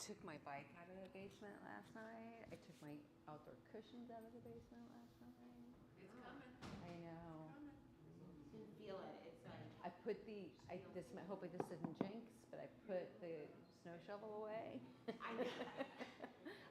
took my bike out of the basement last night. I took my outdoor cushions out of the basement last night. It's coming. I know. You can feel it. It's like I put hoping this isn't jinx, but I put the snow shovel away. I know.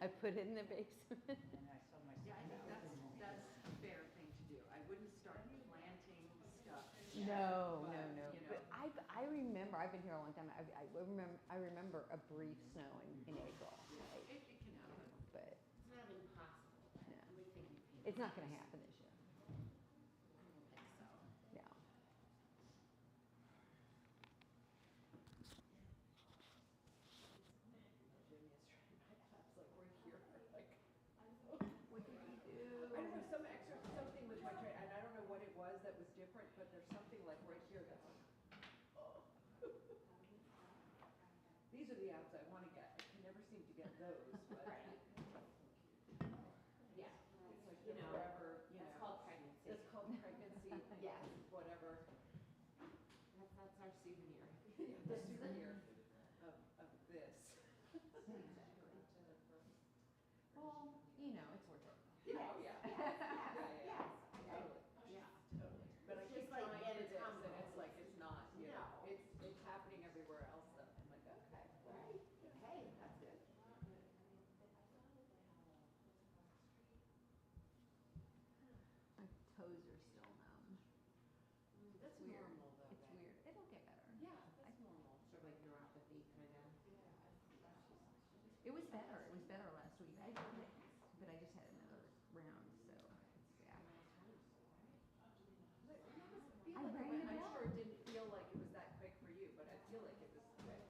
I put it in the basement. And I saw myself. Yeah, I think that's a fair thing to do. I wouldn't start planting stuff. No. You know. But I remember, I've been here a long time. I remember a brief snow in April. Like, It can happen. but It's not impossible. But No. I would think it's not going to happen this year. I don't think so. No. Jimmy is trying my abs like right here, like. What did you do? I don't know, some extra, something with my train, and I don't know what it was that was different, but there's something like right here that's like, oh. These are the abs I wanna get, I can never seem to get those, but. Right. Yeah. It's like You the know, forever, you That's know. called pregnancy. It's called pregnancy, Yes. whatever. That's our souvenir. Yeah, the souvenir of this. Well, it's worth it. Yeah, oh, yeah. Yes. Totally. Yeah. Totally. But I It's keep just like, trying and for it's this, humble. and it's like, it's not, you know, No. it's happening everywhere else, though. I'm like, okay, Right. Hey, that's good. My toes are still numb. That's Weird. normal though. It's weird. It'll get better. Yeah, that's normal. Sort of like neuropathy kind of. It was better. It was better last week. But I just had another round, so it's back. But it doesn't feel I like rang the I'm bell. sure it didn't feel like it was that quick for you, but I feel like it was quick.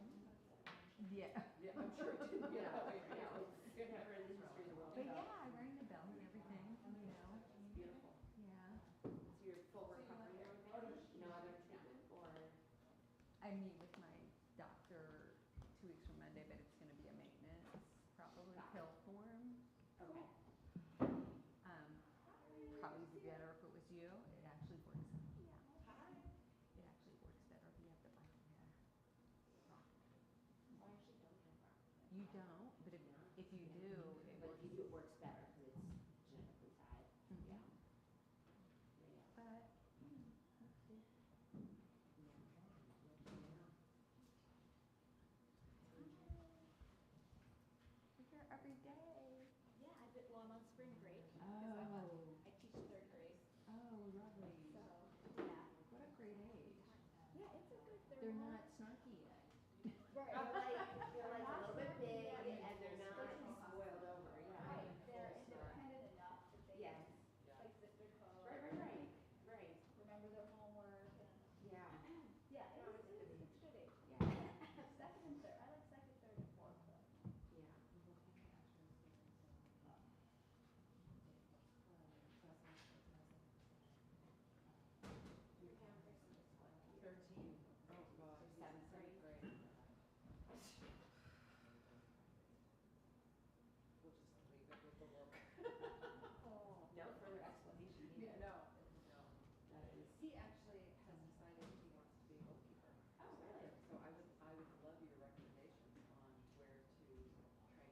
Yeah. Yeah, I'm sure it didn't feel that way for No, you. it's never in the history of the world. But yeah, I rang the bell and everything, It's beautiful. Yeah. So you're full recovery and everything? No other treatment or? I meet with my doctor 2 weeks from Monday, but it's going to be a maintenance, probably pill form. Okay. Probably be better if it was you. It actually works. Yeah. It actually works better if you have the bike. I actually don't have that. You don't, but if you do, it But works. if you do, it works better because it's genetically tied. Mhm. Yeah. Yeah. But let's see. We're here every day. Yeah, I'm on spring break. 'Cause Oh. I teach 3rd grade. Oh, lovely. So, yeah. What a great age. Yeah, it's a good, They're not snarky yet. Right. They're like a little bit big Yeah. and they're not spoiled over, yeah. Right, they're independent enough that they Yes. can, like, zip their clothes. Right. Remember their homework and, Yeah. yeah, it's a good age. Yeah. Second and third, I like second, third, and fourth, but. Yeah. Your campus is what? 13. Oh, God. Seventh grade. We'll just leave it with the look. Oh. No further explanation Yeah, needed. no. That is. He actually has decided he wants to be a goalkeeper. Oh, really? So I would love your recommendations on where to train or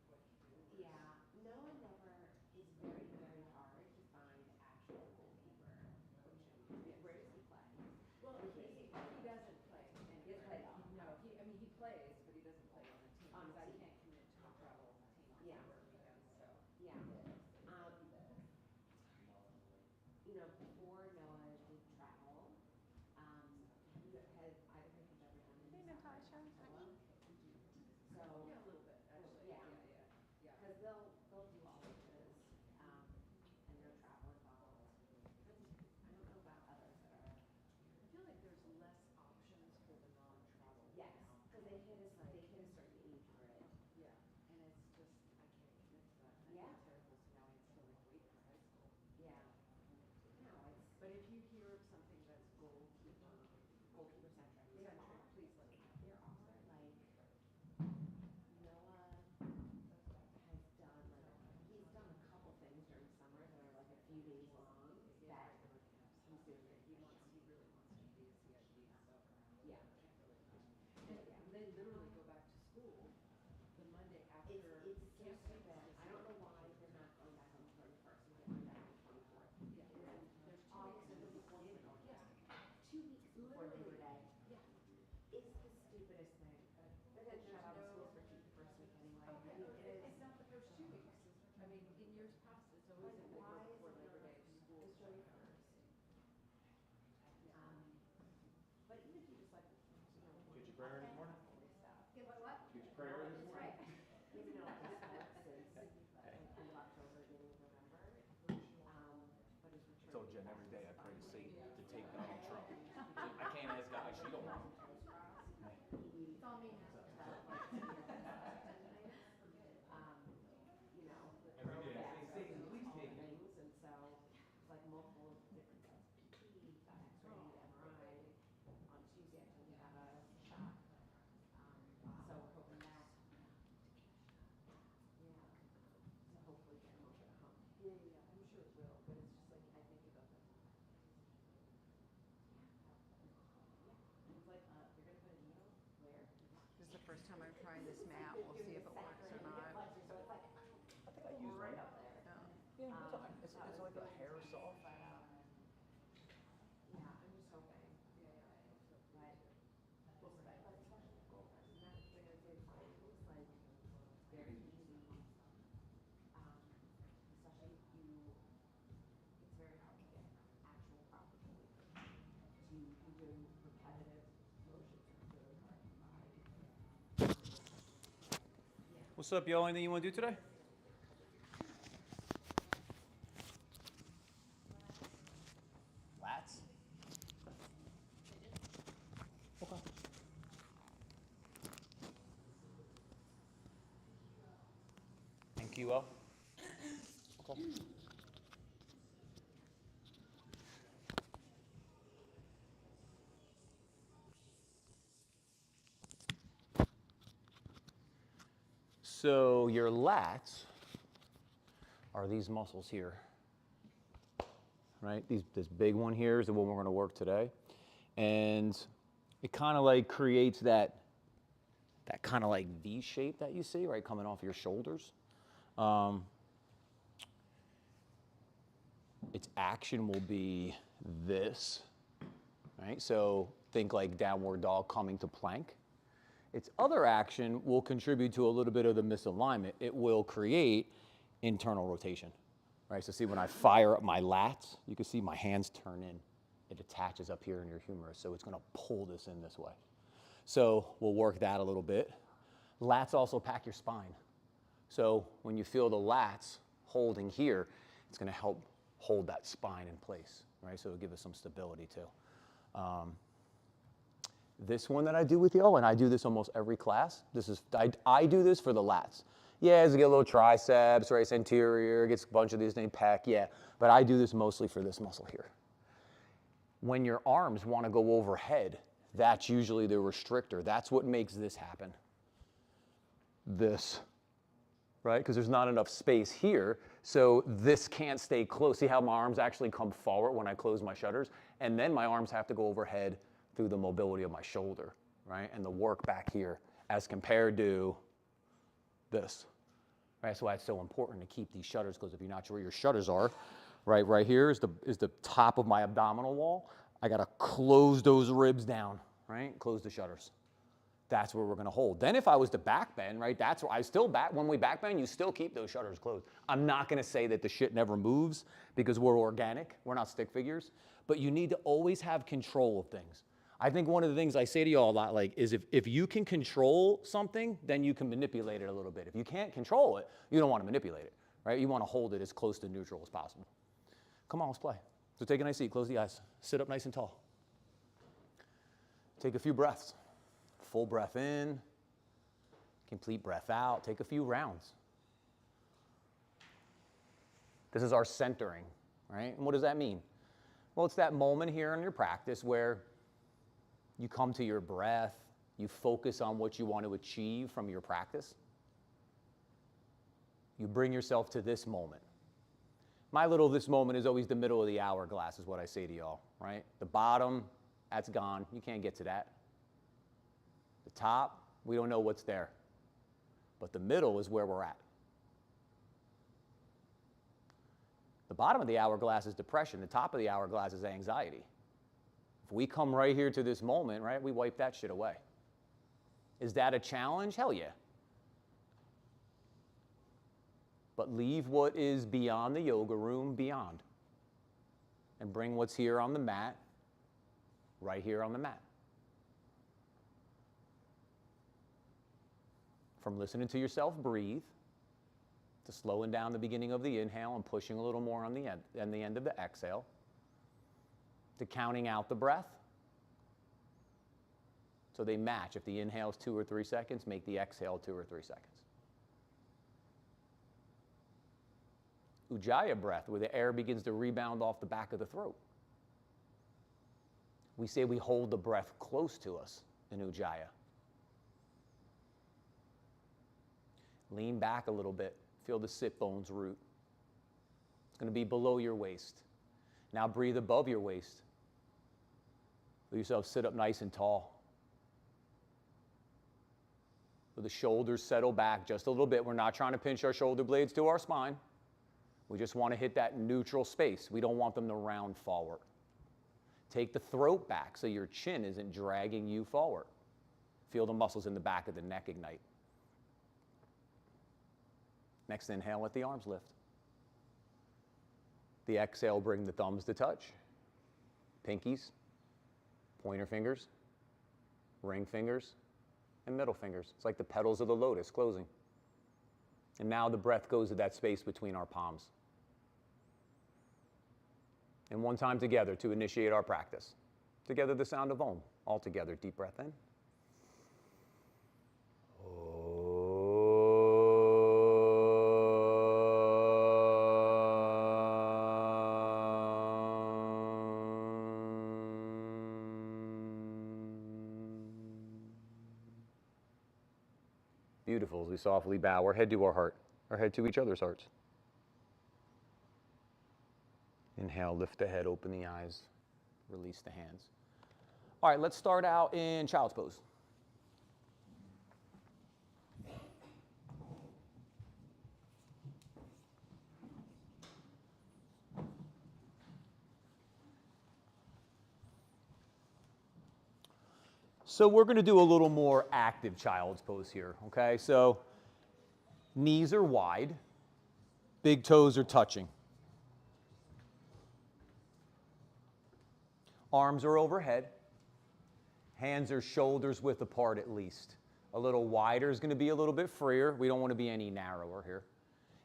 what to do. Yeah, no one ever is very, very hard to find actual goalkeeper coaching. Where does he play? Well, he doesn't play. And He doesn't play at all? No, he plays, but he doesn't play on the team. On the Because I team. can't commit to a travel team on Yeah. work weekends, so. Yeah. You know, before Noah did travel, has either of you ever done any Natasha. soccer? So, Yeah, a little bit, actually. Yeah. Yeah. because they'll do all of this, and they'll travel involved. I don't know about others that are. I feel like there's less options for the non-travel. Yes, now. because they hit a certain age grid. Yeah, and it's just, I can't commit to that. And I Yeah. feel terrible, so now I have to like wait for high school. Yeah. No, it's But if you hear of something that's goalkeeper goalkeeper-centric. centric, please let me know. They're also like, Noah has done, he's done a couple things during summer that are like a few days long that he's doing it. He really wants to be a CID, so. Yeah. I can't really. And they literally go back to school the prayer this morning? Give what? Did you pray this morning? He's been on this board since like end of October, beginning of November. But his return. I told Jen every day I pray to Satan to take Donald Trump. I can't ask God. She don't want him. It's all me now. You know, Every day I throwbacks say, Satan, of please all take me. things, and so it's like multiple different sets of PT, X-ray, MRI. On Tuesday, I told you have a shot. So we're hoping that, yeah, to hopefully get him over the hump. Yeah, I'm sure it will, but it's just like, I think about that. It's like, you're gonna put a needle where? This is the first time I'm trying this mat. We'll see if it works or not. So it's like, I think I used right one. up there. Yeah, it's like a hair soft. But, yeah, I'm just hoping. But, especially with golfers, and that's the thing I say, it's like, it's very easy. Especially if it's very hard to get actual proper belief. To be doing repetitive motions, it's really hard to find. What's up, y'all? Anything you want to do today? Lats? Okay. And QO? Okay. So your lats are these muscles here, right? This big one here is the one we're going to work today, and it kind of like creates that kind of like V shape that you see, right, coming off your shoulders. Its action will be this, right? So think like downward dog coming to plank. Its other action will contribute to a little bit of the misalignment. It will create internal rotation, right? So see when I fire up my lats, you can see my hands turn in. It attaches up here in your humerus, so it's gonna pull this in this way. So we'll work that a little bit. Lats also pack your spine. So when you feel the lats holding here, it's gonna help hold that spine in place, right? So it'll give us some stability too. This one that I do with y'all, and I do this almost every class, I do this for the lats. Yeah, it's get a little triceps, right, anterior, gets a bunch of these named pec, yeah, but I do this mostly for this muscle here. When your arms want to go overhead, that's usually the restrictor. That's what makes this happen. This, right, because there's not enough space here, so this can't stay close. See how my arms actually come forward when I close my shutters? And then my arms have to go overhead through the mobility of my shoulder, right? And the work back here as compared to this, right? That's why it's so important to keep these shutters closed. If you're not sure where your shutters are, right here is the top of my abdominal wall. I gotta close those ribs down, right? Close the shutters. That's where we're gonna hold. Then if I was to back bend, right, that's where I still back, when we back bend, you still keep those shutters closed. I'm not gonna say that the shit never moves because we're organic, we're not stick figures, but you need to always have control of things. I think one of the things I say to y'all a lot, like, is if you can control something, then you can manipulate it a little bit. If you can't control it, you don't want to manipulate it, right? You want to hold it as close to neutral as possible. Come on, let's play. So take a nice seat, close the eyes, sit up nice and tall. Take a few breaths. Full breath in, complete breath out. Take a few rounds. This is our centering, right? And what does that mean? Well, it's that moment here in your practice where you come to your breath, you focus on what you want to achieve from your practice. You bring yourself to this moment. My little this moment is always the middle of the hourglass is what I say to y'all, right? The bottom, that's gone. You can't get to that. The top, we don't know what's there. But the middle is where we're at. The bottom of the hourglass is depression. The top of the hourglass is anxiety. If we come right here to this moment, right, we wipe that shit away. Is that a challenge? Hell yeah. But leave what is beyond the yoga room beyond. And bring what's here on the mat, right here on the mat. from listening to yourself breathe, to slowing down the beginning of the inhale and pushing a little more on the end of the exhale, to counting out the breath. So they match. If the inhale is 2 or 3 seconds, make the exhale 2 or 3 seconds. Ujjayi breath, where the air begins to rebound off the back of the throat. We say we hold the breath close to us in Ujjayi. Lean back a little bit. Feel the sit bones root. It's going to be below your waist. Now breathe above your waist. Let yourself sit up nice and tall. Let the shoulders settle back just a little bit. We're not trying to pinch our shoulder blades to our spine. We just want to hit that neutral space. We don't want them to round forward. Take the throat back so your chin isn't dragging you forward. Feel the muscles in the back of the neck ignite. Next inhale, let the arms lift. The exhale, bring the thumbs to touch. Pinkies, pointer fingers, ring fingers, and middle fingers. It's like the petals of the lotus closing. And now the breath goes to that space between our palms. And one time together to initiate our practice. Together, the sound of Om. All together, deep breath in. Beautiful. As we softly bow our head to our heart, our head to each other's hearts. Inhale, lift the head, open the eyes, release the hands. All right, let's start out in child's pose. So we're going to do a little more active child's pose here, okay? So knees are wide, big toes are touching. Arms are overhead, hands are shoulders width apart at least. A little wider is going to be a little bit freer. We don't want to be any narrower here.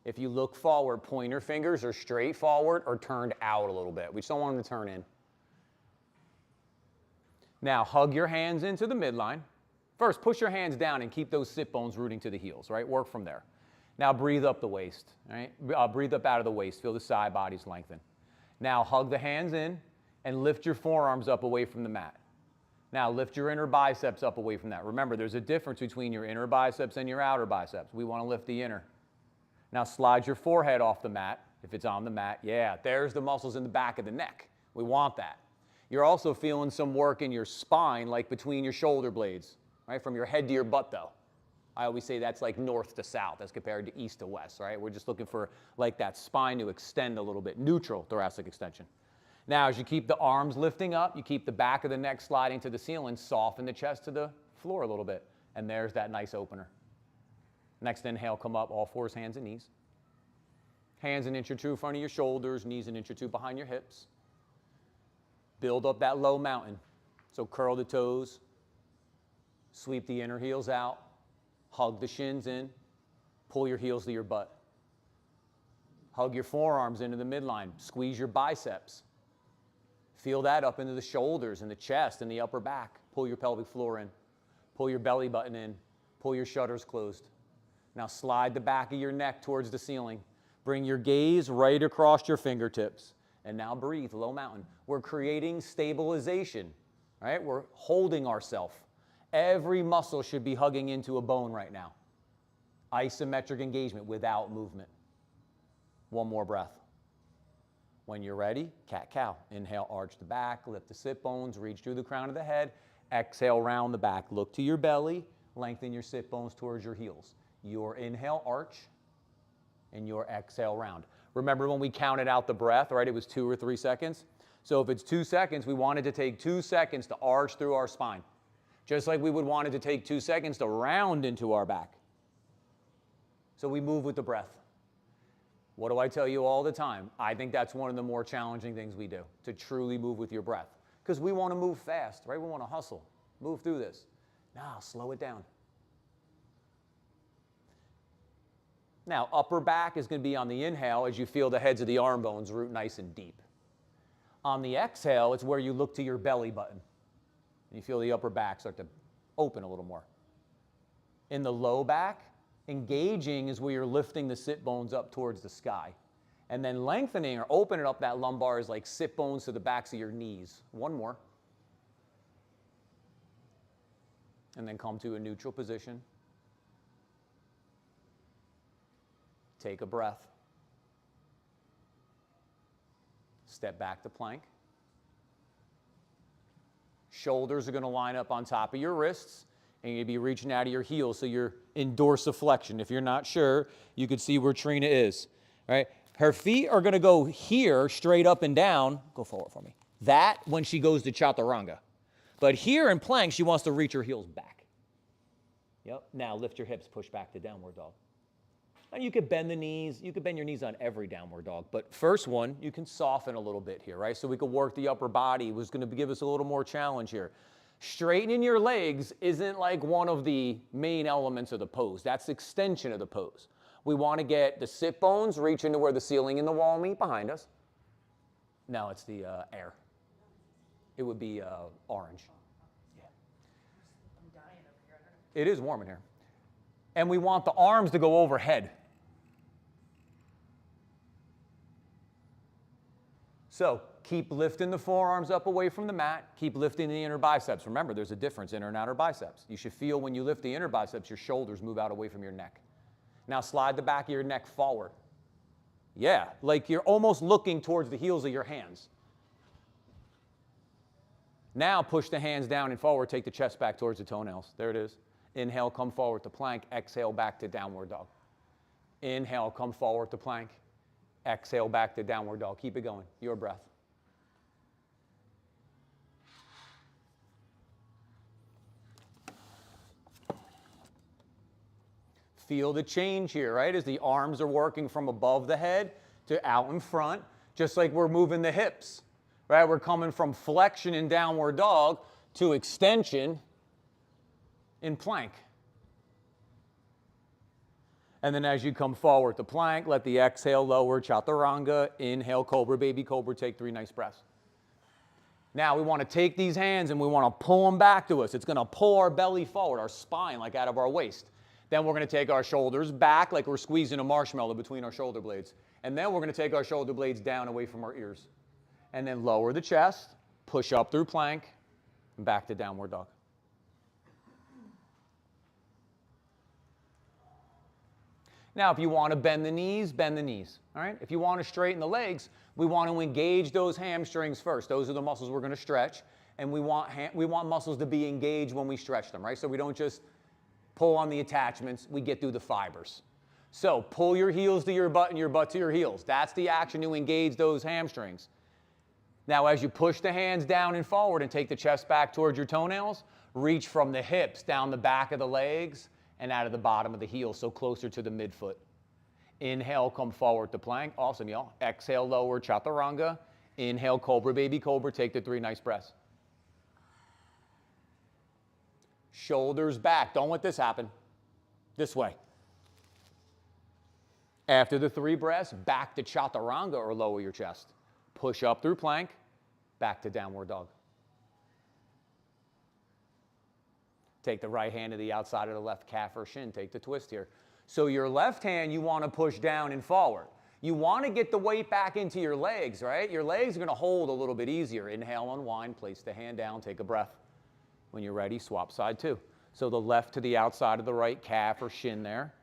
If you look forward, pointer fingers are straight forward or turned out a little bit. We just don't want them to turn in. Now, hug your hands into the midline. First, push your hands down and keep those sit bones rooting to the heels, right? Work from there. Now, breathe up the waist, right? Breathe up out of the waist. Feel the side bodies lengthen. Now, hug the hands in and lift your forearms up away from the mat. Now, lift your inner biceps up away from that. Remember, there's a difference between your inner biceps and your outer biceps. We want to lift the inner. Now, slide your forehead off the mat, if it's on the mat. Yeah, there's the muscles in the back of the neck. We want that. You're also feeling some work in your spine, like between your shoulder blades, right? From your head to your butt, though. I always say that's like north to south as compared to east to west, right? We're just looking for like that spine to extend a little bit, neutral thoracic extension. Now, as you keep the arms lifting up, you keep the back of the neck sliding to the ceiling, soften the chest to the floor a little bit, and there's that nice opener. Next inhale, come up, all fours, hands and knees. Hands an inch or two in front of your shoulders, knees an inch or two behind your hips. Build up that low mountain. So curl the toes, sweep the inner heels out, hug the shins in, pull your heels to your butt. Hug your forearms into the midline, squeeze your biceps. Feel that up into the shoulders and the chest and the upper back. Pull your pelvic floor in, pull your belly button in, pull your shutters closed. Now slide the back of your neck towards the ceiling. Bring your gaze right across your fingertips. And now breathe, low mountain. We're creating stabilization, right? We're holding ourselves. Every muscle should be hugging into a bone right now. Isometric engagement without movement. One more breath. When you're ready, cat-cow. Inhale, arch the back, lift the sit bones, reach through the crown of the head. Exhale, round the back. Look to your belly, lengthen your sit bones towards your heels. Your inhale, arch, and your exhale, round. Remember when we counted out the breath, right? It was 2 or 3 seconds. So if it's 2 seconds, we wanted to take 2 seconds to arch through our spine. Just like we would want it to take 2 seconds to round into our back. So we move with the breath. What do I tell you all the time? I think that's one of the more challenging things we do, to truly move with your breath. Because we want to move fast, right? We want to hustle, move through this. No, slow it down. Now, upper back is going to be on the inhale as you feel the heads of the arm bones root nice and deep. On the exhale, it's where you look to your belly button. And you feel the upper back start to open a little more. In the low back, engaging is where you're lifting the sit bones up towards the sky. And then lengthening or opening up that lumbar is like sit bones to the backs of your knees. One more. And then come to a neutral position. Take a breath. Step back to plank. Shoulders are going to line up on top of your wrists, and you're going to be reaching out of your heels, so you're in dorsiflexion. If you're not sure, you can see where Trina is. All right? Her feet are going to go here, straight up and down. Go forward for me. That when she goes to chaturanga. But here in plank, she wants to reach her heels back. Yep. Now lift your hips, push back to downward dog. And you could bend the knees. You could bend your knees on every downward dog. But first one, you can soften a little bit here, right? So we could work the upper body. It was going to give us a little more challenge here. Straightening your legs isn't like one of the main elements of the pose. That's the extension of the pose. We want to get the sit bones reaching to where the ceiling and the wall meet behind us. Now it's the air. It would be orange. Yeah. I'm dying over here. I don't know. It is warm in here. And we want the arms to go overhead. So keep lifting the forearms up away from the mat. Keep lifting the inner biceps. Remember, there's a difference, inner and outer biceps. You should feel when you lift the inner biceps, your shoulders move out away from your neck. Now slide the back of your neck forward. Yeah, like you're almost looking towards the heels of your hands. Now push the hands down and forward. Take the chest back towards the toenails. There it is. Inhale, come forward to plank. Exhale, back to downward dog. Inhale, come forward to plank. Exhale, back to downward dog. Keep it going. Your breath. Feel the change here, right? As the arms are working from above the head to out in front, just like we're moving the hips, right? We're coming from flexion in downward dog to extension in plank. And then as you come forward to plank, let the exhale lower, chaturanga, inhale, cobra, baby cobra, take 3 nice breaths. Now we want to take these hands and we want to pull them back to us. It's going to pull our belly forward, our spine, like out of our waist. Then we're going to take our shoulders back like we're squeezing a marshmallow between our shoulder blades. And then we're going to take our shoulder blades down away from our ears. And then lower the chest, push up through plank, and back to downward dog. Now, if you want to bend the knees, bend the knees. All right? If you want to straighten the legs, we want to engage those hamstrings first. Those are the muscles we're going to stretch. And we want muscles to be engaged when we stretch them, right? So we don't just pull on the attachments, we get through the fibers. So pull your heels to your butt and your butt to your heels. That's the action to engage those hamstrings. Now, as you push the hands down and forward and take the chest back towards your toenails, reach from the hips down the back of the legs and out of the bottom of the heel, so closer to the midfoot. Inhale, come forward to plank. Awesome, y'all. Exhale, lower, chaturanga. Inhale, cobra, baby cobra. Take the 3 nice breaths. Shoulders back. Don't let this happen. This way. After the 3 breaths, back to chaturanga or lower your chest. Push up through plank, back to downward dog. Take the right hand to the outside of the left calf or shin. Take the twist here. So your left hand, you want to push down and forward. You want to get the weight back into your legs, right? Your legs are going to hold a little bit easier. Inhale, unwind, place the hand down, take a breath. When you're ready, swap side 2. So the left to the outside of the right calf or shin there.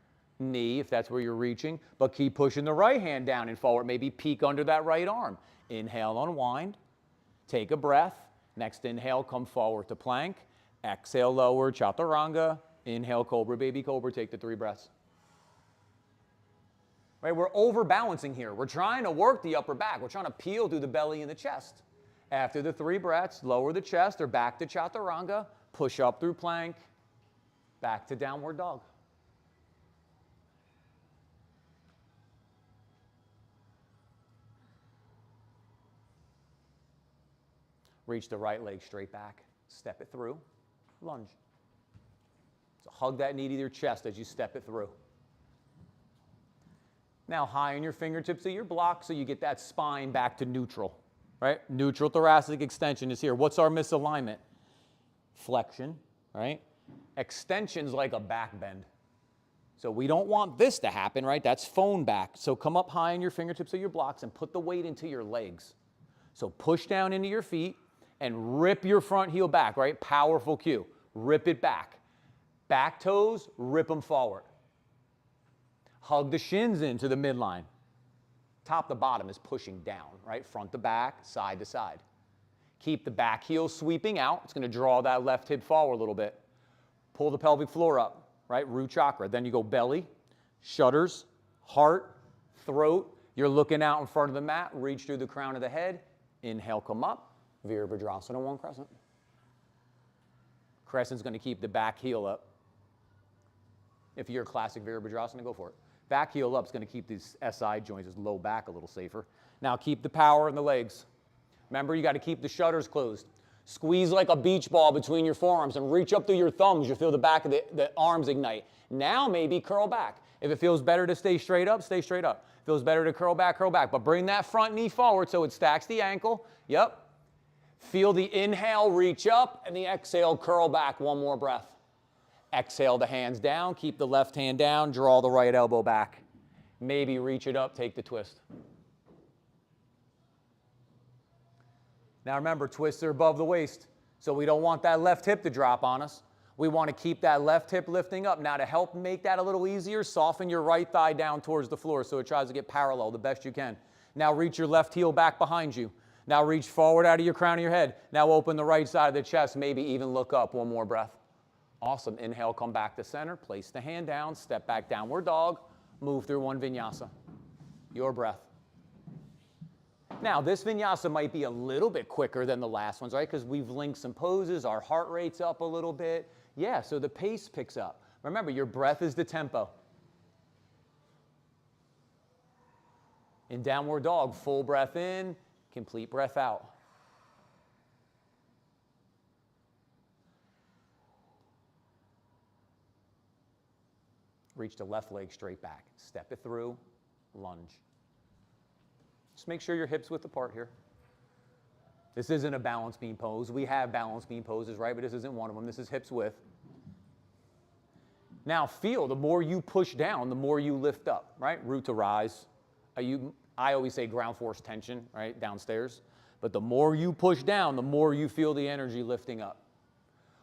Knee, if that's where you're reaching. But keep pushing the right hand down and forward. Maybe peek under that right arm. Inhale, unwind. Take a breath. Next inhale, come forward to plank. Exhale, lower, chaturanga. Inhale, cobra, baby cobra. Take the 3 breaths. Right, we're overbalancing here. We're trying to work the upper back. We're trying to peel through the belly and the chest. After the 3 breaths, lower the chest or back to chaturanga. Push up through plank. Back to downward dog. Reach the right leg straight back. Step it through. Lunge. So hug that knee to your chest as you step it through. Now high on your fingertips of your block so you get that spine back to neutral, right? Neutral thoracic extension is here. What's our misalignment? Flexion, right? Extension's like a back bend. So we don't want this to happen, right? That's phone back. So come up high on your fingertips of your blocks and put the weight into your legs. So push down into your feet and rip your front heel back, right? Powerful cue. Rip it back. Back toes, rip them forward. Hug the shins into the midline. Top to bottom is pushing down, right? Front to back, side to side. Keep the back heel sweeping out. It's going to draw that left hip forward a little bit. Pull the pelvic floor up. Right, root chakra. Then you go belly, shudders, heart, throat. You're looking out in front of the mat. Reach through the crown of the head. Inhale, come up. Virabhadrasana, one crescent. Crescent's going to keep the back heel up. If you're a classic Virabhadrasana, go for it. Back heel up is going to keep these SI joints, this low back, a little safer. Now keep the power in the legs. Remember, you got to keep the shutters closed. Squeeze like a beach ball between your forearms and reach up through your thumbs. You'll feel the back of the arms ignite. Now maybe curl back. If it feels better to stay straight up, stay straight up. Feels better to curl back, curl back. But bring that front knee forward so it stacks the ankle. Yep. Feel the inhale, reach up, and the exhale, curl back. One more breath. Exhale the hands down. Keep the left hand down. Draw the right elbow back. Maybe reach it up, take the twist. Now remember, twists are above the waist, so we don't want that left hip to drop on us. We want to keep that left hip lifting up. Now to help make that a little easier, soften your right thigh down towards the floor so it tries to get parallel the best you can. Now reach your left heel back behind you. Now reach forward out of your crown of your head. Now open the right side of the chest, maybe even look up. One more breath. Awesome. Inhale, come back to center. Place the hand down. Step back, downward dog. Move through one vinyasa. Your breath. Now, this vinyasa might be a little bit quicker than the last ones, right? Because we've linked some poses. Our heart rate's up a little bit. Yeah, so the pace picks up. Remember, your breath is the tempo. In downward dog, full breath in, complete breath out. Reach the left leg straight back. Step it through, lunge. Just make sure your hips width apart here. This isn't a balance beam pose. We have balance beam poses, right? But this isn't one of them. This is hips width. Now feel, the more you push down, the more you lift up, right? Root to rise. I always say ground force tension, right? Downstairs. But the more you push down, the more you feel the energy lifting up.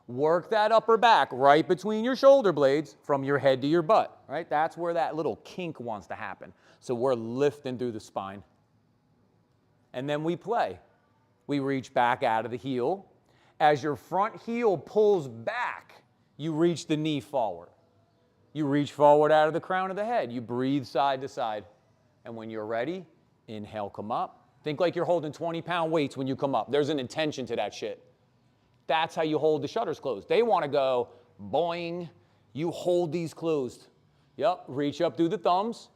Work that upper back right between your shoulder blades from your head to your butt, right? That's where that little kink wants to happen. So we're lifting through the spine. And then we play. We reach back out of the heel. As your front heel pulls back, you reach the knee forward. You reach forward out of the crown of the head. You breathe side to side. And when you're ready, inhale, come up. Think like you're holding 20-pound weights when you come up. There's an intention to that shit. That's how you hold the shutters closed. They want to go boing. You hold these closed. Yep, reach up through the thumbs.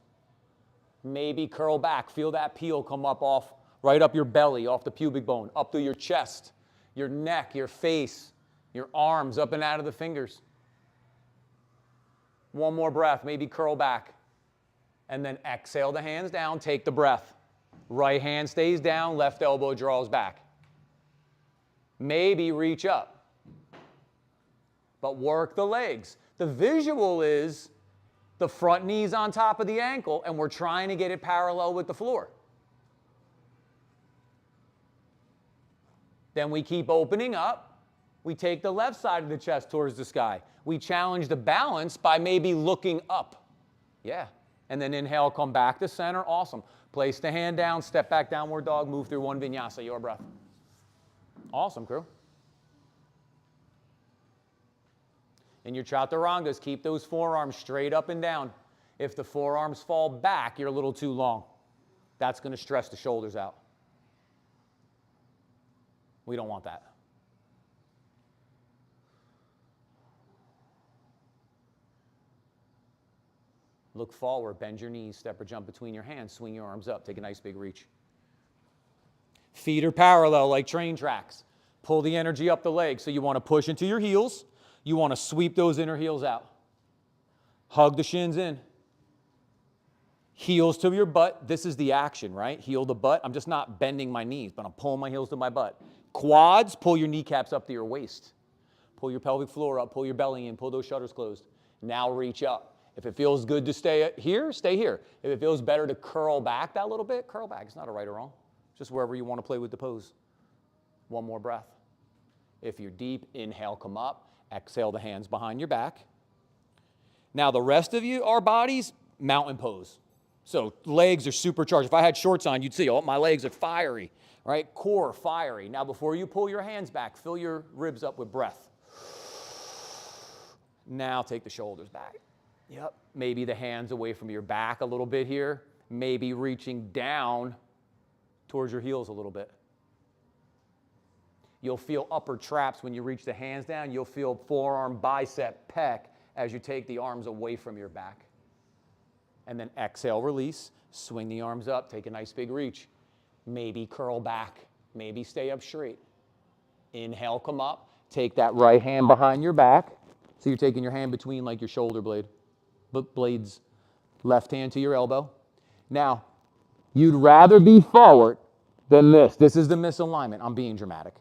Maybe curl back. Feel that peel come up off, right up your belly, off the pubic bone, up through your chest, your neck, your face, your arms, up and out of the fingers. One more breath, maybe curl back. And then exhale the hands down, take the breath. Right hand stays down, left elbow draws back. Maybe reach up. But work the legs. The visual is the front knee's on top of the ankle, and we're trying to get it parallel with the floor. Then we keep opening up. We take the left side of the chest towards the sky. We challenge the balance by maybe looking up. Yeah. And then inhale, come back to center. Awesome. Place the hand down, step back, downward dog, move through one vinyasa. Your breath. Awesome, crew. In your chaturangas, keep those forearms straight up and down. If the forearms fall back, you're a little too long. That's going to stress the shoulders out. We don't want that. Look forward, bend your knees, step or jump between your hands, swing your arms up, take a nice big reach. Feet are parallel like train tracks. Pull the energy up the legs. So you want to push into your heels. You want to sweep those inner heels out. Hug the shins in. Heels to your butt. This is the action, right? Heel to butt. I'm just not bending my knees, but I'm pulling my heels to my butt. Quads, pull your kneecaps up to your waist. Pull your pelvic floor up, pull your belly in, pull those shutters closed. Now reach up. If it feels good to stay here, stay here. If it feels better to curl back that little bit, curl back. It's not a right or wrong. Just wherever you want to play with the pose. One more breath. If you're deep, inhale, come up. Exhale, the hands behind your back. Now the rest of you, our bodies, mountain pose. So legs are supercharged. If I had shorts on, you'd see, oh, my legs are fiery, right? Core fiery. Now before you pull your hands back, fill your ribs up with breath. Now take the shoulders back. Yep. Maybe the hands away from your back a little bit here. Maybe reaching down towards your heels a little bit. You'll feel upper traps when you reach the hands down. You'll feel forearm, bicep, pec as you take the arms away from your back. And then exhale, release. Swing the arms up. Take a nice big reach. Maybe curl back. Maybe stay up straight. Inhale, come up. Take that right hand behind your back. So you're taking your hand between like your shoulder blades. Left hand to your elbow. Now, you'd rather be forward than this. This is the misalignment. I'm being dramatic.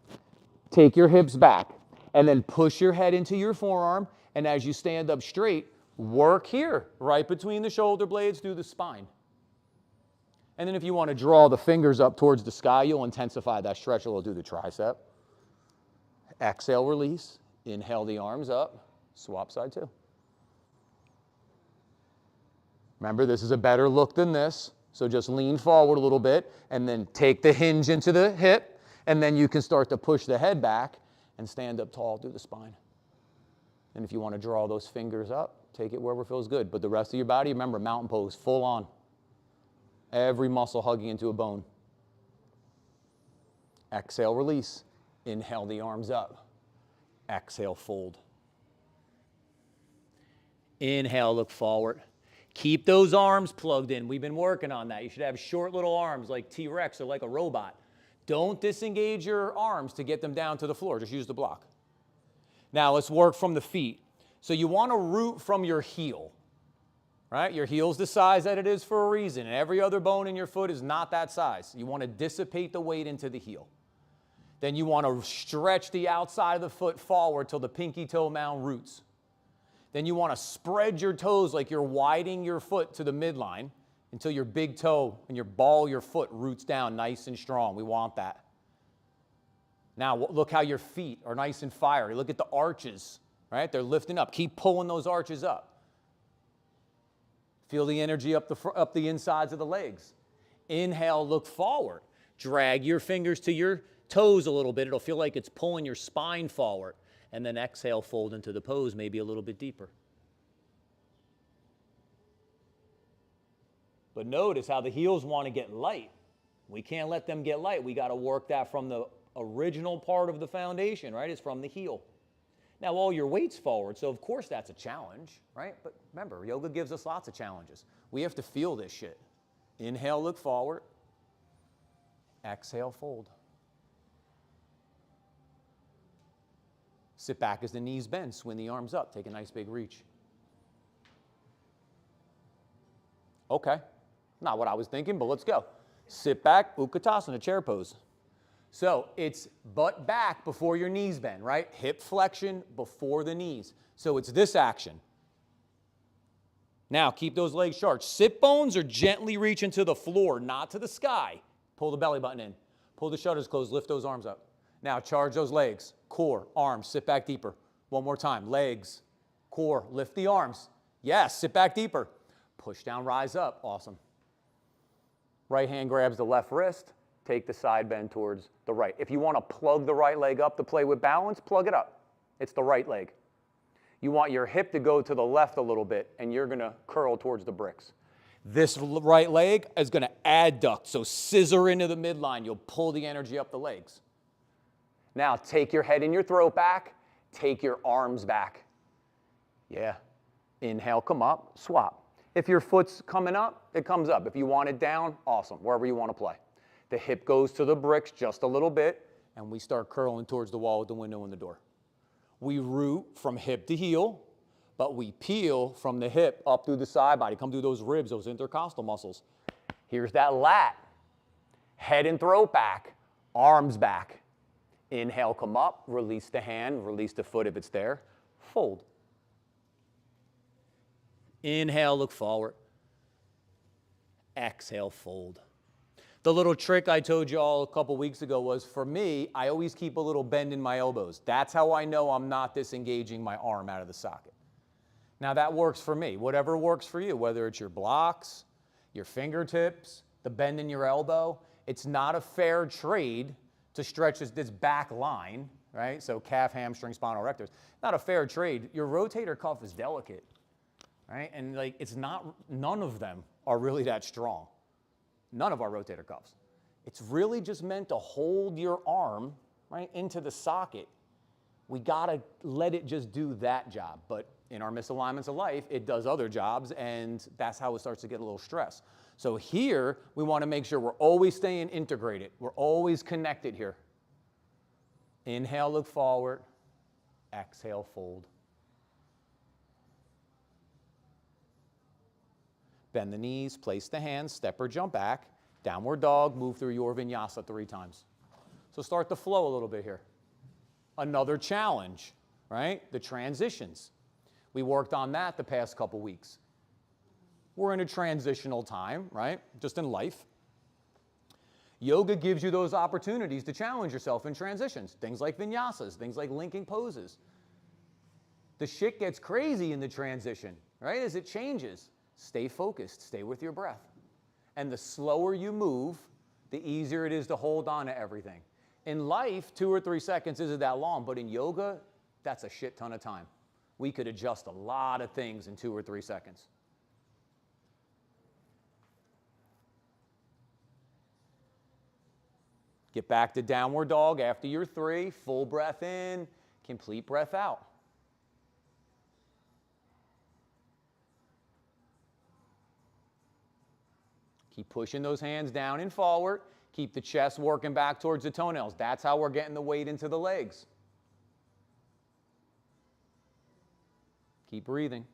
Take your hips back and then push your head into your forearm. And as you stand up straight, work here, right between the shoulder blades through the spine. And then if you want to draw the fingers up towards the sky, you'll intensify that stretch a little through the tricep. Exhale, release. Inhale the arms up. Swap side two. Remember, this is a better look than this. So just lean forward a little bit and then take the hinge into the hip. And then you can start to push the head back and stand up tall through the spine. And if you want to draw those fingers up, take it wherever feels good. But the rest of your body, remember, mountain pose, full on. Every muscle hugging into a bone. Exhale, release. Inhale the arms up. Exhale, fold. Inhale, look forward. Keep those arms plugged in. We've been working on that. You should have short little arms like T-Rex or like a robot. Don't disengage your arms to get them down to the floor. Just use the block. Now let's work from the feet. So you want to root from your heel, right? Your heel's the size that it is for a reason, and every other bone in your foot is not that size. You want to dissipate the weight into the heel. Then you want to stretch the outside of the foot forward till the pinky toe mound roots. Then you want to spread your toes like you're widening your foot to the midline until your big toe and your ball of your foot roots down nice and strong. We want that. Now look how your feet are nice and fiery. Look at the arches, right? They're lifting up. Keep pulling those arches up. Feel the energy up the insides of the legs. Inhale, look forward. Drag your fingers to your toes a little bit. It'll feel like it's pulling your spine forward. And then exhale, fold into the pose, maybe a little bit deeper. But notice how the heels want to get light. We can't let them get light. We got to work that from the original part of the foundation, right? It's from the heel. Now, all your weight's forward, so of course that's a challenge, right? But remember, yoga gives us lots of challenges. We have to feel this shit. Inhale, look forward. Exhale, fold. Sit back as the knees bend. Swing the arms up. Take a nice big reach. Okay. Not what I was thinking, but let's go. Sit back, Utkatasana, chair pose. So it's butt back before your knees bend, right? Hip flexion before the knees. So it's this action. Now keep those legs sharp. Sit bones are gently reaching to the floor, not to the sky. Pull the belly button in. Pull the shutters closed. Lift those arms up. Now charge those legs. Core, arms, sit back deeper. One more time. Legs, core, lift the arms. Yes, sit back deeper. Push down, rise up. Awesome. Right hand grabs the left wrist. Take the side bend towards the right. If you want to plug the right leg up to play with balance, plug it up. It's the right leg. You want your hip to go to the left a little bit, and you're going to curl towards the bricks. This right leg is going to adduct, so scissor into the midline. You'll pull the energy up the legs. Now, take your head and your throat back. Take your arms back. Yeah. Inhale, come up, swap. If your foot's coming up, it comes up. If you want it down, awesome, wherever you want to play. The hip goes to the bricks just a little bit, and we start curling towards the wall with the window and the door. We root from hip to heel, but we peel from the hip up through the side body, come through those ribs, those intercostal muscles. Here's that lat. Head and throat back, arms back. Inhale, come up, release the hand, release the foot if it's there. Fold. Inhale, look forward. Exhale, fold. The little trick I told you all a couple weeks ago was, for me, I always keep a little bend in my elbows. That's how I know I'm not disengaging my arm out of the socket. Now that works for me. Whatever works for you, whether it's your blocks, your fingertips, the bend in your elbow, it's not a fair trade to stretch this back line, right? So calf, hamstring, spinal erectors. Not a fair trade. Your rotator cuff is delicate, right? And like, it's not, none of them are really that strong. None of our rotator cuffs. It's really just meant to hold your arm, right, into the socket. We gotta let it just do that job. But in our misalignments of life, it does other jobs, and that's how it starts to get a little stress. So here, we wanna make sure we're always staying integrated. We're always connected here. Inhale, look forward. Exhale, fold. Bend the knees, place the hands, step or jump back, downward dog, move through your vinyasa 3 times. So start to flow a little bit here. Another challenge, right? The transitions. We worked on that the past couple weeks. We're in a transitional time, right? Just in life. Yoga gives you those opportunities to challenge yourself in transitions. Things like vinyasas, things like linking poses. The shit gets crazy in the transition, right? As it changes. Stay focused, stay with your breath. And the slower you move, the easier it is to hold on to everything. In life, 2 or 3 seconds isn't that long, but in yoga, that's a shit ton of time. We could adjust a lot of things in 2 or 3 seconds. Get back to downward dog after your 3, full breath in, complete breath out. Keep pushing those hands down and forward. Keep the chest working back towards the toenails. That's how we're getting the weight into the legs. Keep breathing.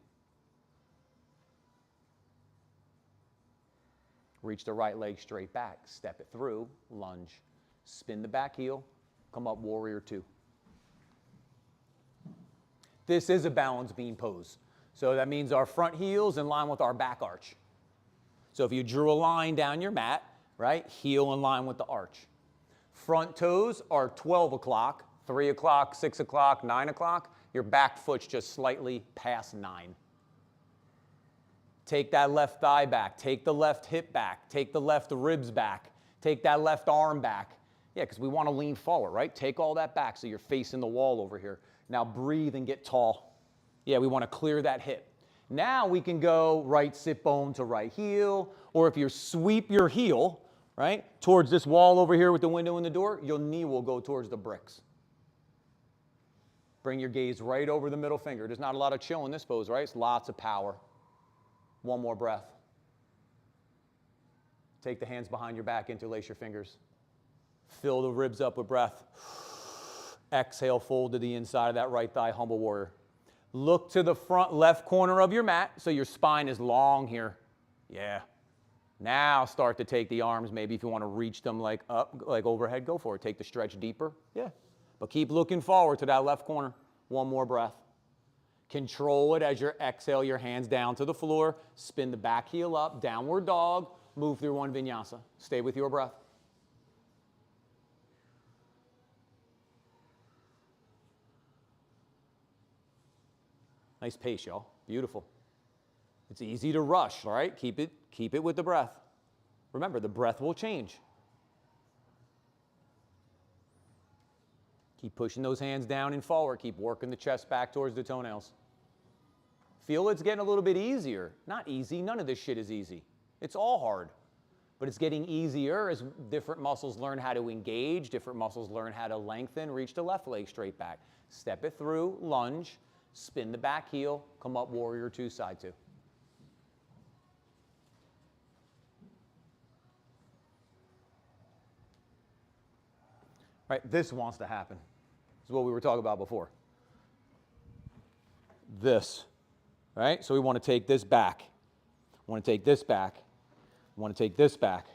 Reach the right leg straight back. Step it through, lunge. Spin the back heel, come up, warrior 2. This is a balanced beam pose. So that means our front heel's in line with our back arch. So if you drew a line down your mat, right, heel in line with the arch. Front toes are 12 o'clock, 3 o'clock, 6 o'clock, 9 o'clock. Your back foot's just slightly past 9. Take that left thigh back. Take the left hip back. Take the left ribs back. Take that left arm back. Yeah, because we want to lean forward, right? Take all that back so you're facing the wall over here. Now breathe and get tall. Yeah, we want to clear that hip. Now we can go right sit bone to right heel, or if you sweep your heel, right, towards this wall over here with the window and the door, your knee will go towards the bricks. Bring your gaze right over the middle finger. There's not a lot of chill in this pose, right? It's lots of power. One more breath. Take the hands behind your back, interlace your fingers. Fill the ribs up with breath. Exhale, fold to the inside of that right thigh, humble warrior. Look to the front left corner of your mat so your spine is long here. Yeah. Now start to take the arms, maybe if you want to reach them like up, like overhead, go for it. Take the stretch deeper. Yeah. But keep looking forward to that left corner. One more breath. Control it as you exhale, your hands down to the floor. Spin the back heel up, downward dog. Move through one vinyasa. Stay with your breath. Nice pace, y'all. Beautiful. It's easy to rush, all right? Keep it with the breath. Remember, the breath will change. Keep pushing those hands down and forward. Keep working the chest back towards the toenails. Feel it's getting a little bit easier. Not easy. None of this shit is easy. It's all hard. But it's getting easier as different muscles learn how to engage, different muscles learn how to lengthen. Reach the left leg straight back. Step it through, lunge. Spin the back heel, come up, warrior 2, side 2. Right, this wants to happen. This is what we were talking about before. This right? So we want to take this back. Want to take this back. Want to take this back.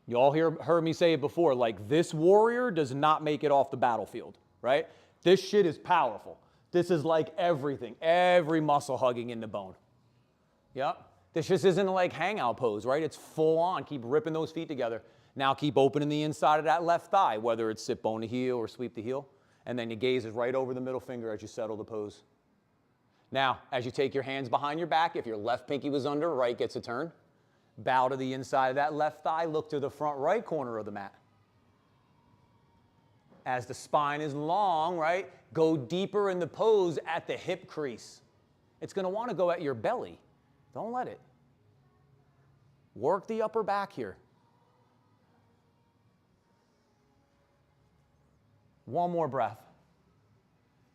You all heard me say it before, like this warrior does not make it off the battlefield, right? This shit is powerful. This is like everything, every muscle hugging in the bone. Yep. This just isn't like hangout pose, right? It's full on. Keep ripping those feet together. Now keep opening the inside of that left thigh, whether it's sit bone to heel or sweep the heel. And then your gaze is right over the middle finger as you settle the pose. Now, as you take your hands behind your back, if your left pinky was under, right gets a turn. Bow to the inside of that left thigh, look to the front right corner of the mat. As the spine is long, right, go deeper in the pose at the hip crease. It's going to want to go at your belly. Don't let it. Work the upper back here. One more breath.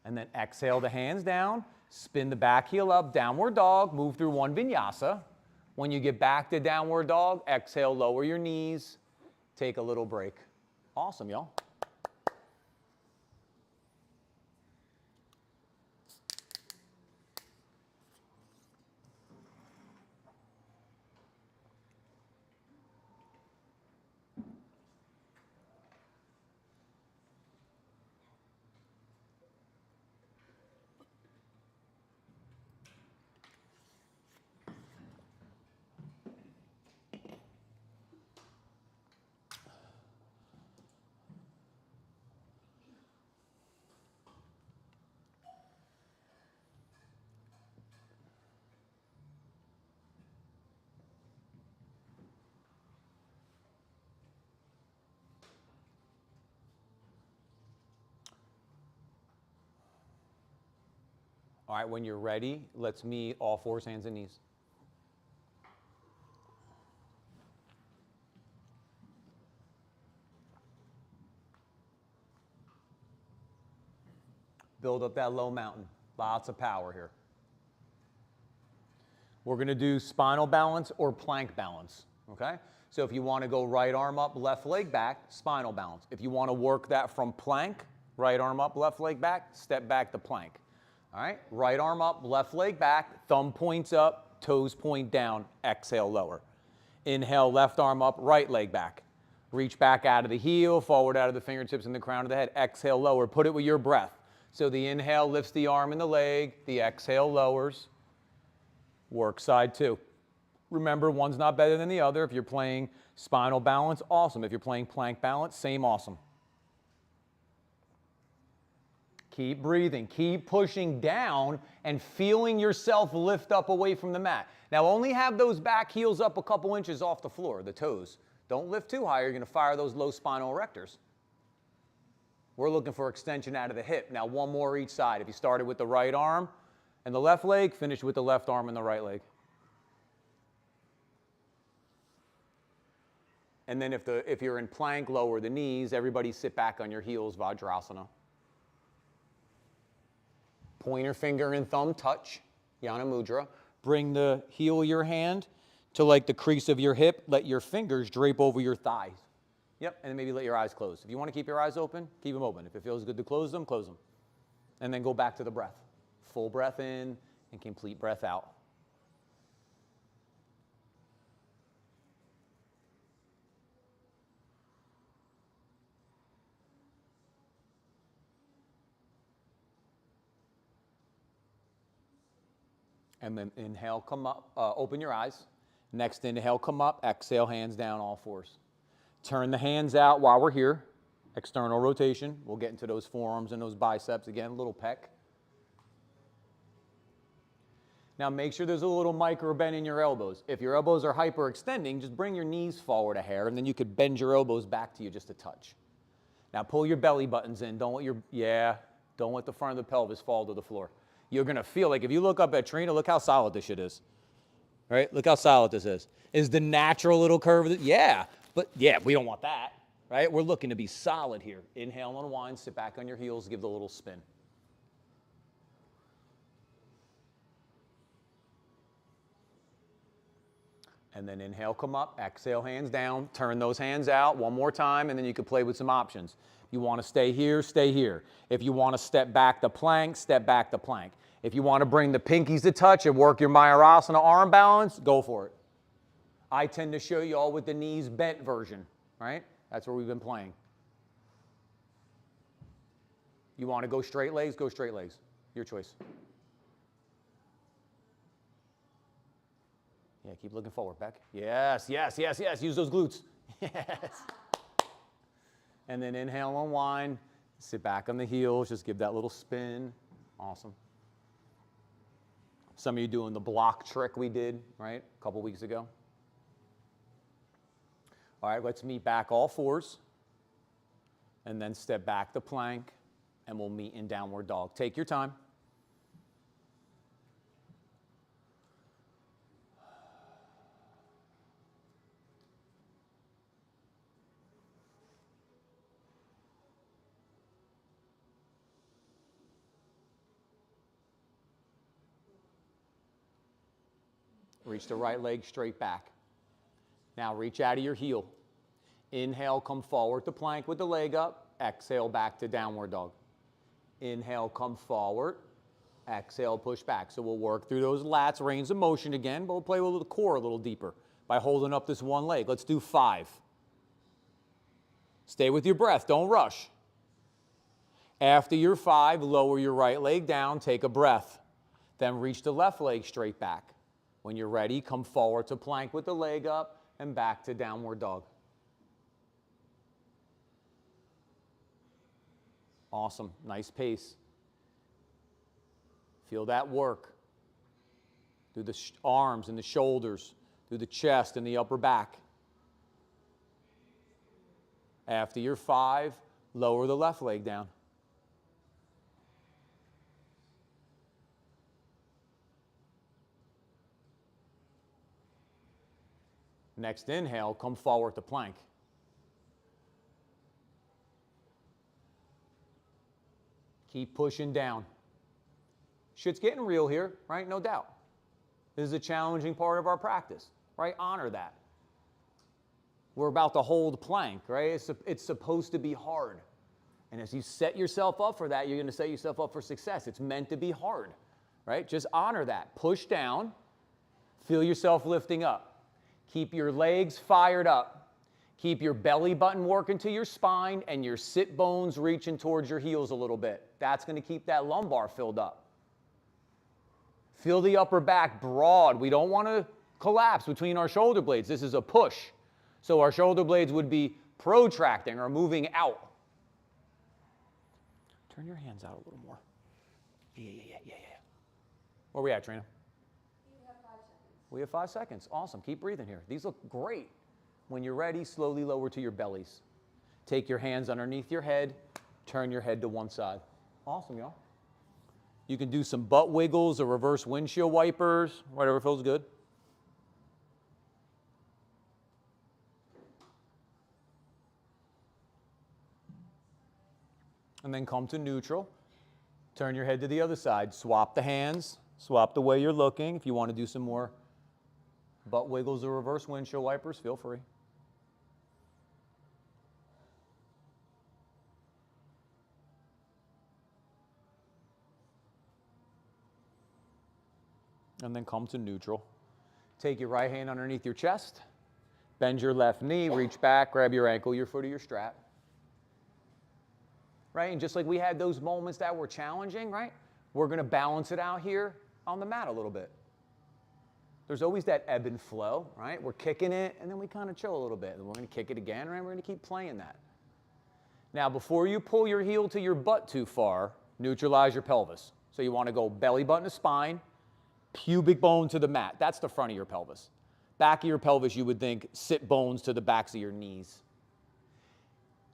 And then exhale the hands down, spin the back heel up, downward dog, move through one vinyasa. When you get back to downward dog, exhale, lower your knees, take a little break. Awesome, y'all. All right, when you're ready, let's meet all fours, hands and knees. Build up that low mountain. Lots of power here. We're going to do spinal balance or plank balance, okay? So if you want to go right arm up, left leg back, spinal balance. If you want to work that from plank, right arm up, left leg back, step back to plank. All right, right arm up, left leg back, thumb points up, toes point down, exhale, lower. Inhale, left arm up, right leg back. Reach back out of the heel, forward out of the fingertips and the crown of the head. Exhale, lower. Put it with your breath. So the inhale lifts the arm and the leg. The exhale lowers. Work side two. Remember, one's not better than the other. If you're playing spinal balance, awesome. If you're playing plank balance, same awesome. Keep breathing. Keep pushing down and feeling yourself lift up away from the mat. Now, only have those back heels up a couple inches off the floor, the toes. Don't lift too high. You're going to fire those low spinal erectors. We're looking for extension out of the hip. Now, one more each side. If you started with the right arm and the left leg, finish with the left arm and the right leg. And then if you're in plank, lower the knees. Everybody sit back on your heels, Vajrasana. Pointer finger and thumb touch, Yana Mudra. Bring the heel of your hand to like the crease of your hip. Let your fingers drape over your thighs. Yep, and then maybe let your eyes close. If you want to keep your eyes open, keep them open. If it feels good to close them, close them. And then go back to the breath. Full breath in and complete breath out. And then inhale, come up, open your eyes. Next inhale, come up, exhale, hands down, all fours. Turn the hands out while we're here. External rotation. We'll get into those forearms and those biceps again, a little peck. Now make sure there's a little micro bend in your elbows. If your elbows are hyperextending, just bring your knees forward a hair, and then you could bend your elbows back to you just a touch. Now pull your belly buttons in. Don't let the front of the pelvis fall to the floor. You're going to feel like, if you look up at Trina, look how solid this shit is. Right? Look how solid this is. Is the natural little curve of it? Yeah. But yeah, we don't want that. Right? We're looking to be solid here. Inhale, unwind, sit back on your heels, give the little spin. And then inhale, come up, exhale, hands down, turn those hands out one more time, and then you can play with some options. You want to stay here, stay here. If you want to step back to plank, step back to plank. If you want to bring the pinkies to touch and work your Mayurasana arm balance, go for it. I tend to show you all with the knees bent version, right? That's where we've been playing. You want to go straight legs? Go straight legs. Your choice. Yeah, keep looking forward, Beck. Yes, yes, yes, yes. Use those glutes. Yes. And then inhale, unwind. Sit back on the heels. Just give that little spin. Awesome. Some of you doing the block trick we did, right, a couple weeks ago. All right, let's meet back all fours. And then step back to plank. And we'll meet in downward dog. Take your time. Reach the right leg straight back. Now reach out of your heel. Inhale, come forward to plank with the leg up. Exhale, back to downward dog. Inhale, come forward. Exhale, push back. So we'll work through those lats, range of motion again, but we'll play with the core a little deeper by holding up this one leg. Let's do 5. Stay with your breath. Don't rush. After your 5, lower your right leg down. Take a breath. Then reach the left leg straight back. When you're ready, come forward to plank with the leg up and back to downward dog. Awesome. Nice pace. Feel that work through the arms and the shoulders, through the chest and the upper back. After your 5, lower the left leg down. Next inhale, come forward to plank. Keep pushing down. Shit's getting real here, right? No doubt. This is a challenging part of our practice, right? Honor that. We're about to hold plank, right? It's supposed to be hard. And as you set yourself up for that, you're going to set yourself up for success. It's meant to be hard, right? Just honor that. Push down. Feel yourself lifting up. Keep your legs fired up. Keep your belly button working to your spine and your sit bones reaching towards your heels a little bit. That's going to keep that lumbar filled up. Feel the upper back broad. We don't want to collapse between our shoulder blades. This is a push. So our shoulder blades would be protracting or moving out. Turn your hands out a little more. Yeah. Where are we at, Trina? You have 5 seconds. We have 5 seconds. Awesome. Keep breathing here. These look great. When you're ready, slowly lower to your bellies. Take your hands underneath your head. Turn your head to one side. Awesome, y'all. You can do some butt wiggles or reverse windshield wipers, whatever feels good. And then come to neutral. Turn your head to the other side. Swap the hands. Swap the way you're looking. If you want to do some more butt wiggles or reverse windshield wipers, feel free. And then come to neutral. Take your right hand underneath your chest. Bend your left knee, reach back, grab your ankle, your foot, or your strap. Right? And just like we had those moments that were challenging, right? We're going to balance it out here on the mat a little bit. There's always that ebb and flow, right? We're kicking it, and then we kind of chill a little bit. And we're going to kick it again, right? We're going to keep playing that. Now, before you pull your heel to your butt too far, neutralize your pelvis. So you want to go belly button to spine, pubic bone to the mat. That's the front of your pelvis. Back of your pelvis, you would think sit bones to the backs of your knees.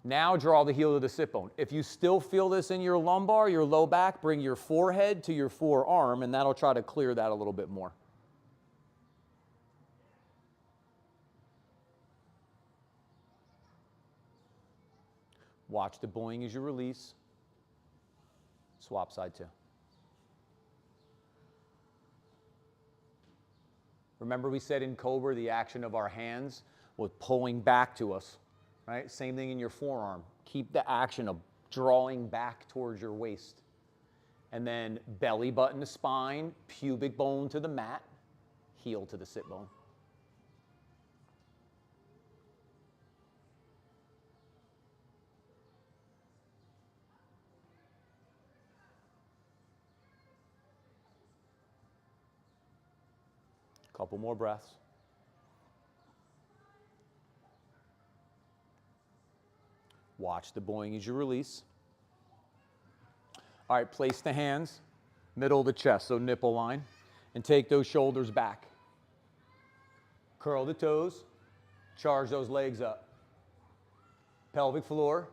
Now draw the heel to the sit bone. If you still feel this in your lumbar, your low back, bring your forehead to your forearm, and that'll try to clear that a little bit more. Watch the boing as you release. Swap side 2. Remember we said in Cobra the action of our hands was pulling back to us, right? Same thing in your forearm. Keep the action of drawing back towards your waist. And then belly button to spine, pubic bone to the mat, heel to the sit bone. Couple more breaths. Watch the boing as you release. All right, place the hands, middle of the chest, so nipple line, and take those shoulders back. Curl the toes, charge those legs up. Pelvic floor,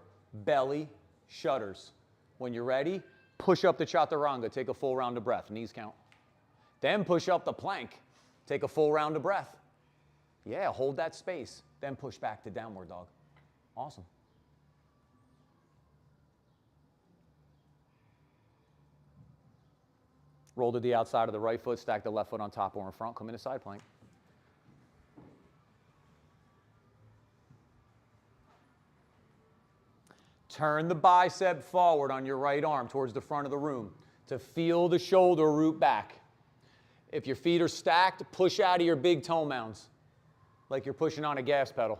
belly, shudders. When you're ready, push up the chaturanga, take a full round of breath, knees count. Then push up the plank, take a full round of breath. Yeah, hold that space, then push back to downward dog. Awesome. Roll to the outside of the right foot, stack the left foot on top or in front, come into side plank. Turn the bicep forward on your right arm towards the front of the room to feel the shoulder root back. If your feet are stacked, push out of your big toe mounds like you're pushing on a gas pedal.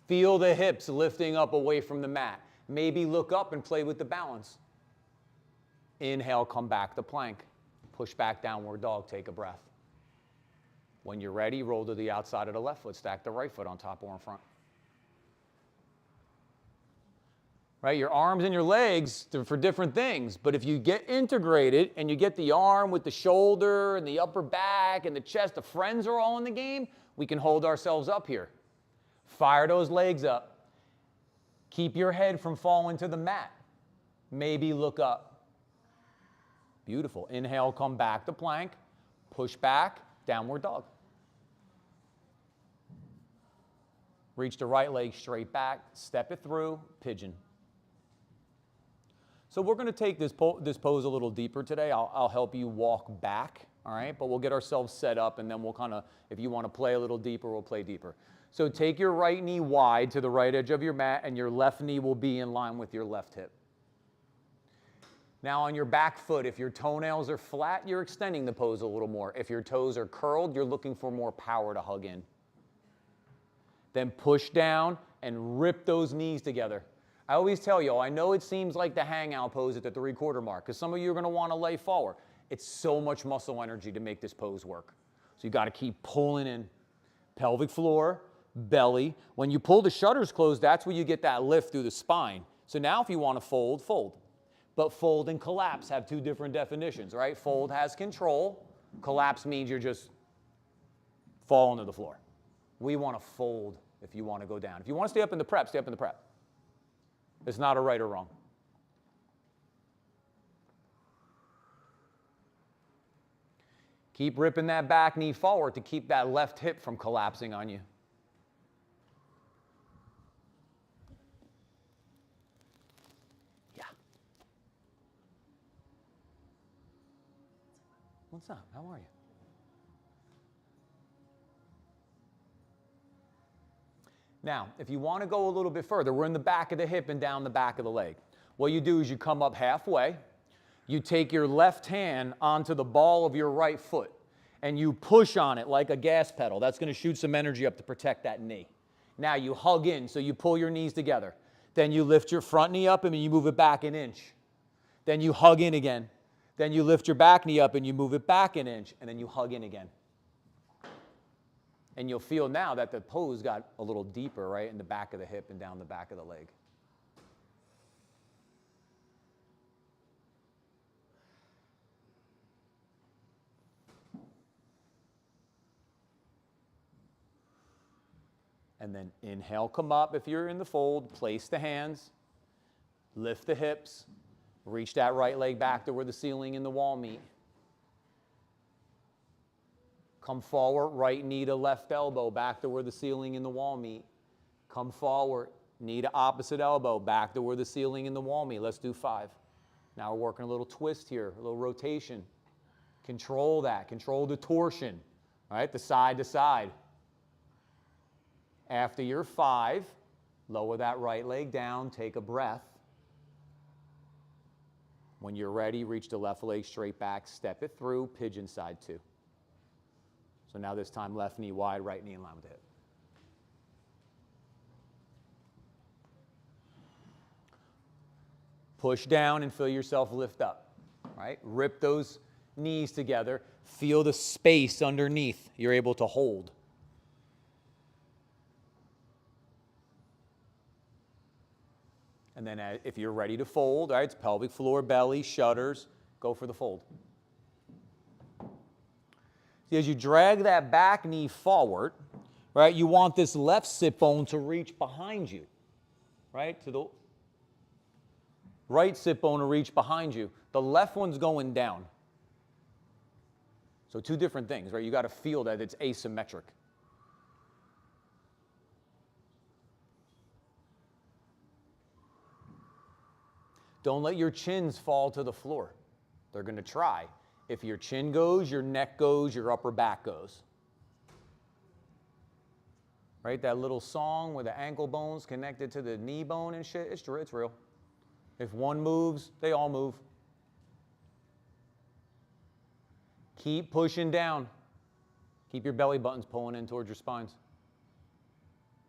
Feel the hips lifting up away from the mat. Maybe look up and play with the balance. Inhale, come back to plank. Push back, downward dog, take a breath. When you're ready, roll to the outside of the left foot, stack the right foot on top or in front. Right, your arms and your legs, they're for different things, but if you get integrated and you get the arm with the shoulder and the upper back and the chest, the friends are all in the game, we can hold ourselves up here. Fire those legs up. Keep your head from falling to the mat. Maybe look up. Beautiful. Inhale, come back to plank. Push back, downward dog. Reach the right leg straight back, step it through, pigeon. So we're going to take this pose a little deeper today. I'll help you walk back, all right? But we'll get ourselves set up, and then we'll kind of, if you want to play a little deeper, we'll play deeper. So take your right knee wide to the right edge of your mat, and your left knee will be in line with your left hip. Now on your back foot, if your toenails are flat, you're extending the pose a little more. If your toes are curled, you're looking for more power to hug in. Then push down and rip those knees together. I always tell you, I know it seems like the hangout pose at the 3/4 mark, because some of you are going to want to lay forward. It's so much muscle energy to make this pose work. So you got to keep pulling in. Pelvic floor, belly. When you pull the shutters closed, that's where you get that lift through the spine. So now if you want to fold, fold. But fold and collapse have two different definitions, right? Fold has control. Collapse means you're just falling to the floor. We want to fold if you want to go down. If you want to stay up in the prep, stay up in the prep. It's not a right or wrong. Keep ripping that back knee forward to keep that left hip from collapsing on you. Yeah. What's up? How are you? Now, if you want to go a little bit further, we're in the back of the hip and down the back of the leg. What you do is you come up halfway, you take your left hand onto the ball of your right foot, and you push on it like a gas pedal. That's going to shoot some energy up to protect that knee. Now you hug in, so you pull your knees together. Then you lift your front knee up and you move it back an inch. Then you hug in again. Then you lift your back knee up and you move it back an inch, and then you hug in again. And you'll feel now that the pose got a little deeper, right, in the back of the hip and down the back of the leg. And then inhale, come up. If you're in the fold, place the hands, lift the hips, reach that right leg back to where the ceiling and the wall meet. Come forward, right knee to left elbow, back to where the ceiling and the wall meet. Come forward, knee to opposite elbow, back to where the ceiling and the wall meet. Let's do 5. Now we're working a little twist here, a little rotation. Control that, control the torsion, all right, the side to side. After your 5, lower that right leg down, take a breath. When you're ready, reach the left leg straight back, step it through, pigeon side 2. So now this time, left knee wide, right knee in line with the hip. Push down and feel yourself lift up, right? Rip those knees together. Feel the space underneath you're able to hold. And then if you're ready to fold, right, it's pelvic floor, belly, shutters, go for the fold. See, as you drag that back knee forward, right, you want this left sit bone to reach behind you, right, to the right sit bone to reach behind you. The left one's going down. So 2 different things, right? You got to feel that it's asymmetric. Don't let your chins fall to the floor. They're going to try. If your chin goes, your neck goes, your upper back goes. Right? That little song where the ankle bone's connected to the knee bone and shit, it's real. If one moves, they all move. Keep pushing down. Keep your belly buttons pulling in towards your spines.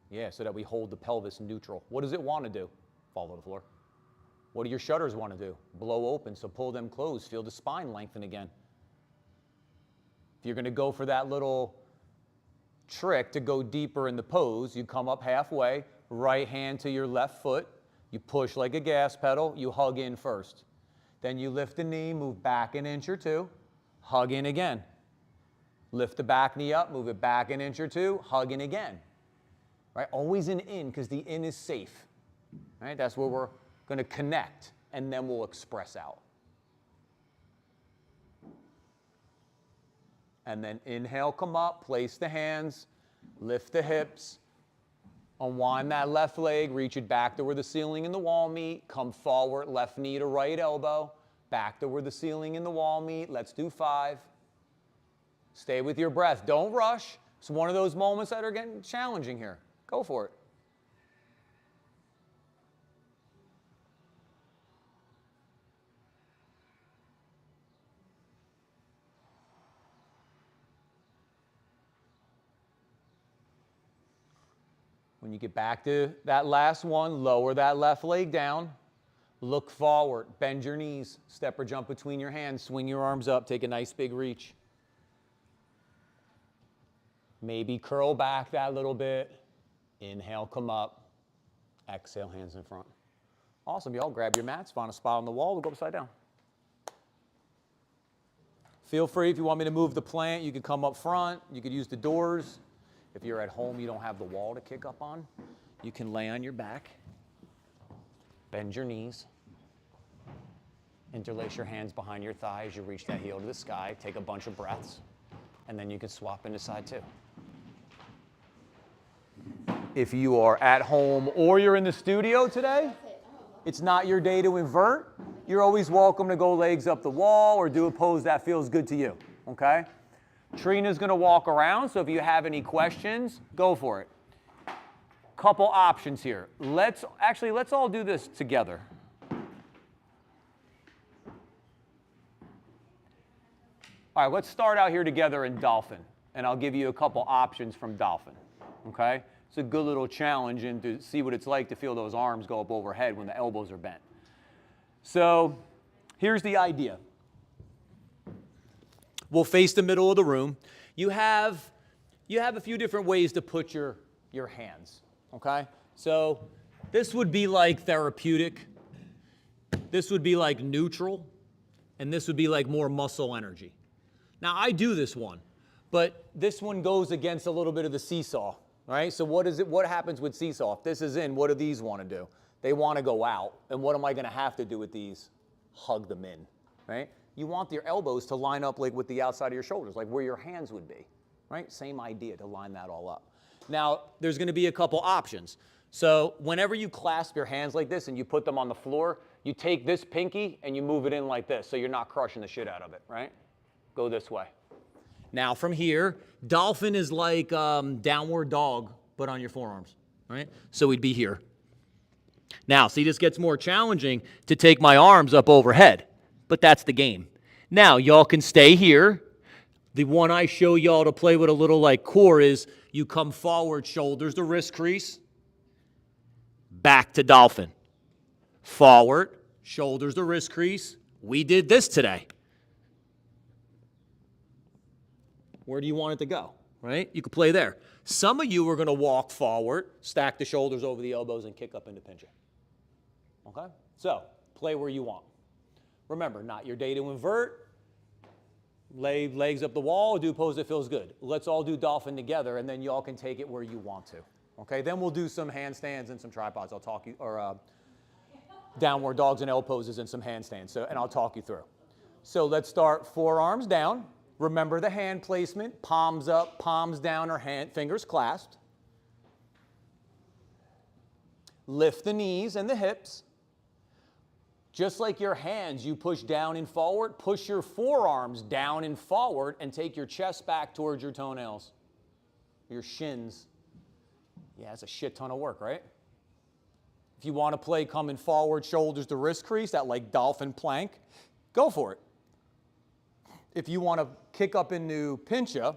Yeah, so that we hold the pelvis neutral. What does it want to do? Fall to the floor. What do your shutters want to do? Blow open, so pull them closed. Feel the spine lengthen again. If you're going to go for that little trick to go deeper in the pose, you come up halfway, right hand to your left foot, you push like a gas pedal, you hug in first. Then you lift the knee, move back an inch or 2, hug in again. Lift the back knee up, move it back an inch or 2, hug in again. Right? Always an in, because the in is safe. Right? That's where we're going to connect, and then we'll express out. And then inhale, come up, place the hands, lift the hips, unwind that left leg, reach it back to where the ceiling and the wall meet, come forward, left knee to right elbow, back to where the ceiling and the wall meet. Let's do 5. Stay with your breath. Don't rush. It's one of those moments that are getting challenging here. Go for it. When you get back to that last one, lower that left leg down. Look forward. Bend your knees. Step or jump between your hands. Swing your arms up. Take a nice big reach. Maybe curl back that little bit. Inhale, come up. Exhale, hands in front. Awesome, y'all. Grab your mats. Find a spot on the wall. We'll go upside down. Feel free, if you want me to move the plant, you could come up front. You could use the doors. If you're at home, you don't have the wall to kick up on, you can lay on your back, bend your knees, interlace your hands behind your thighs, you reach that heel to the sky, take a bunch of breaths, and then you can swap into side 2. If you are at home or you're in the studio today, it's not your day to invert, you're always welcome to go legs up the wall or do a pose that feels good to you, okay? Trina's going to walk around, so if you have any questions, go for it. Couple options here. Let's all do this together. All right, let's start out here together in Dolphin, and I'll give you a couple options from Dolphin, okay? It's a good little challenge and to see what it's like to feel those arms go up overhead when the elbows are bent. So here's the idea. We'll face the middle of the room. You have a few different ways to put your hands, okay? So this would be like therapeutic. This would be like neutral. And this would be like more muscle energy. Now, I do this one, but this one goes against a little bit of the seesaw, right? So what happens with seesaw? If this is in, what do these want to do? They want to go out. And what am I going to have to do with these? Hug them in, right? You want your elbows to line up like with the outside of your shoulders, like where your hands would be, right? Same idea to line that all up. Now, there's going to be a couple options. So whenever you clasp your hands like this and you put them on the floor, you take this pinky and you move it in like this so you're not crushing the shit out of it, right? Go this way. Now from here, Dolphin is like downward dog, but on your forearms, right? So we'd be here. Now, see, this gets more challenging to take my arms up overhead. but that's the game. Now, y'all can stay here. The one I show y'all to play with a little like core is you come forward, shoulders to wrist crease, back to dolphin. Forward, shoulders to wrist crease. We did this today. Where do you want it to go, right? You could play there. Some of you are going to walk forward, stack the shoulders over the elbows, and kick up into pincher. Okay? So, play where you want. Remember, not your day to invert. Lay legs up the wall, do pose that feels good. Let's all do dolphin together, and then you all can take it where you want to. Okay? Then we'll do some handstands and some tripods. I'll talk you, or downward dogs and L poses and some handstands. So, and I'll talk you through. So let's start forearms down. Remember the hand placement, palms up, palms down, or fingers clasped. Lift the knees and the hips. Just like your hands, you push down and forward, push your forearms down and forward, and take your chest back towards your toenails, your shins. Yeah, it's a shit ton of work, right? If you want to play coming forward, shoulders to wrist crease, that like dolphin plank, go for it. If you want to kick up into pincha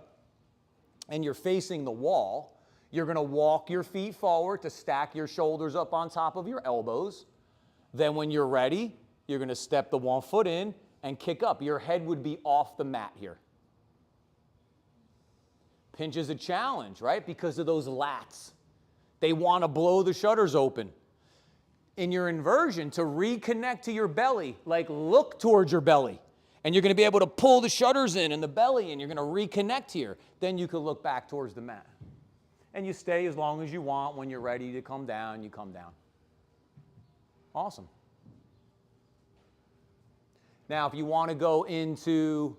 and you're facing the wall, you're going to walk your feet forward to stack your shoulders up on top of your elbows. Then when you're ready, you're going to step the one foot in and kick up. Your head would be off the mat here. Pinch is a challenge, right? Because of those lats. They want to blow the shutters open. In your inversion, to reconnect to your belly, like look towards your belly. And you're going to be able to pull the shutters in the belly, and you're going to reconnect here. Then you can look back towards the mat. And you stay as long as you want. When you're ready to come down, you come down. Awesome. Now, if you want to go into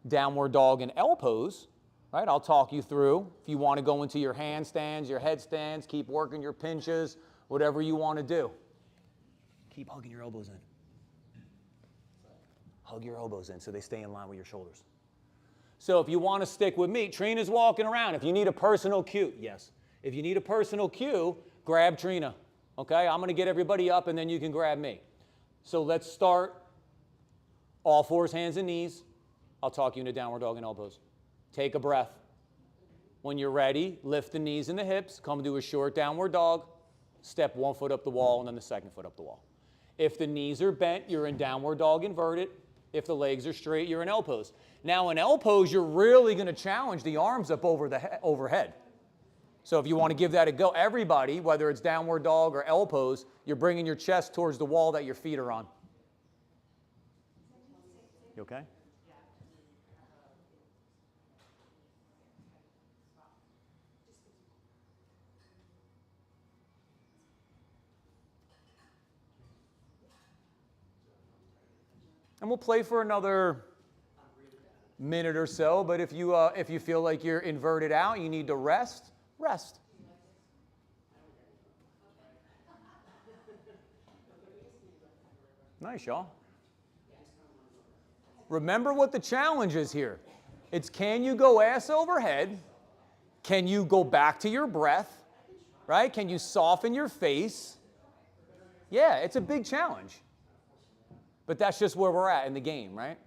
downward dog and L pose, right, I'll talk you through. If you want to go into your handstands, your headstands, keep working your pinches, whatever you want to do. Keep hugging your elbows in. Hug your elbows in so they stay in line with your shoulders. So if you want to stick with me, Trina's walking around. If you need a personal cue, yes. If you need a personal cue, grab Trina. Okay, I'm going to get everybody up and then you can grab me. So let's start all fours, hands and knees. I'll talk you into downward dog and elbows. Take a breath. When you're ready, lift the knees and the hips. Come to a short downward dog. Step one foot up the wall and then the second foot up the wall. If the knees are bent, you're in downward dog inverted. If the legs are straight, you're in L pose. Now in L pose, you're really going to challenge the arms up overhead. So if you want to give that a go, everybody, whether it's downward dog or L pose, you're bringing your chest towards the wall that your feet are on. You okay? And we'll play for another minute or so, but if you feel like you're inverted out, you need to rest, rest. Nice, y'all. Remember what the challenge is here. It's can you go ass overhead? Can you go back to your breath? Right? Can you soften your face? Yeah, it's a big challenge. But that's just where we're at in the game, right?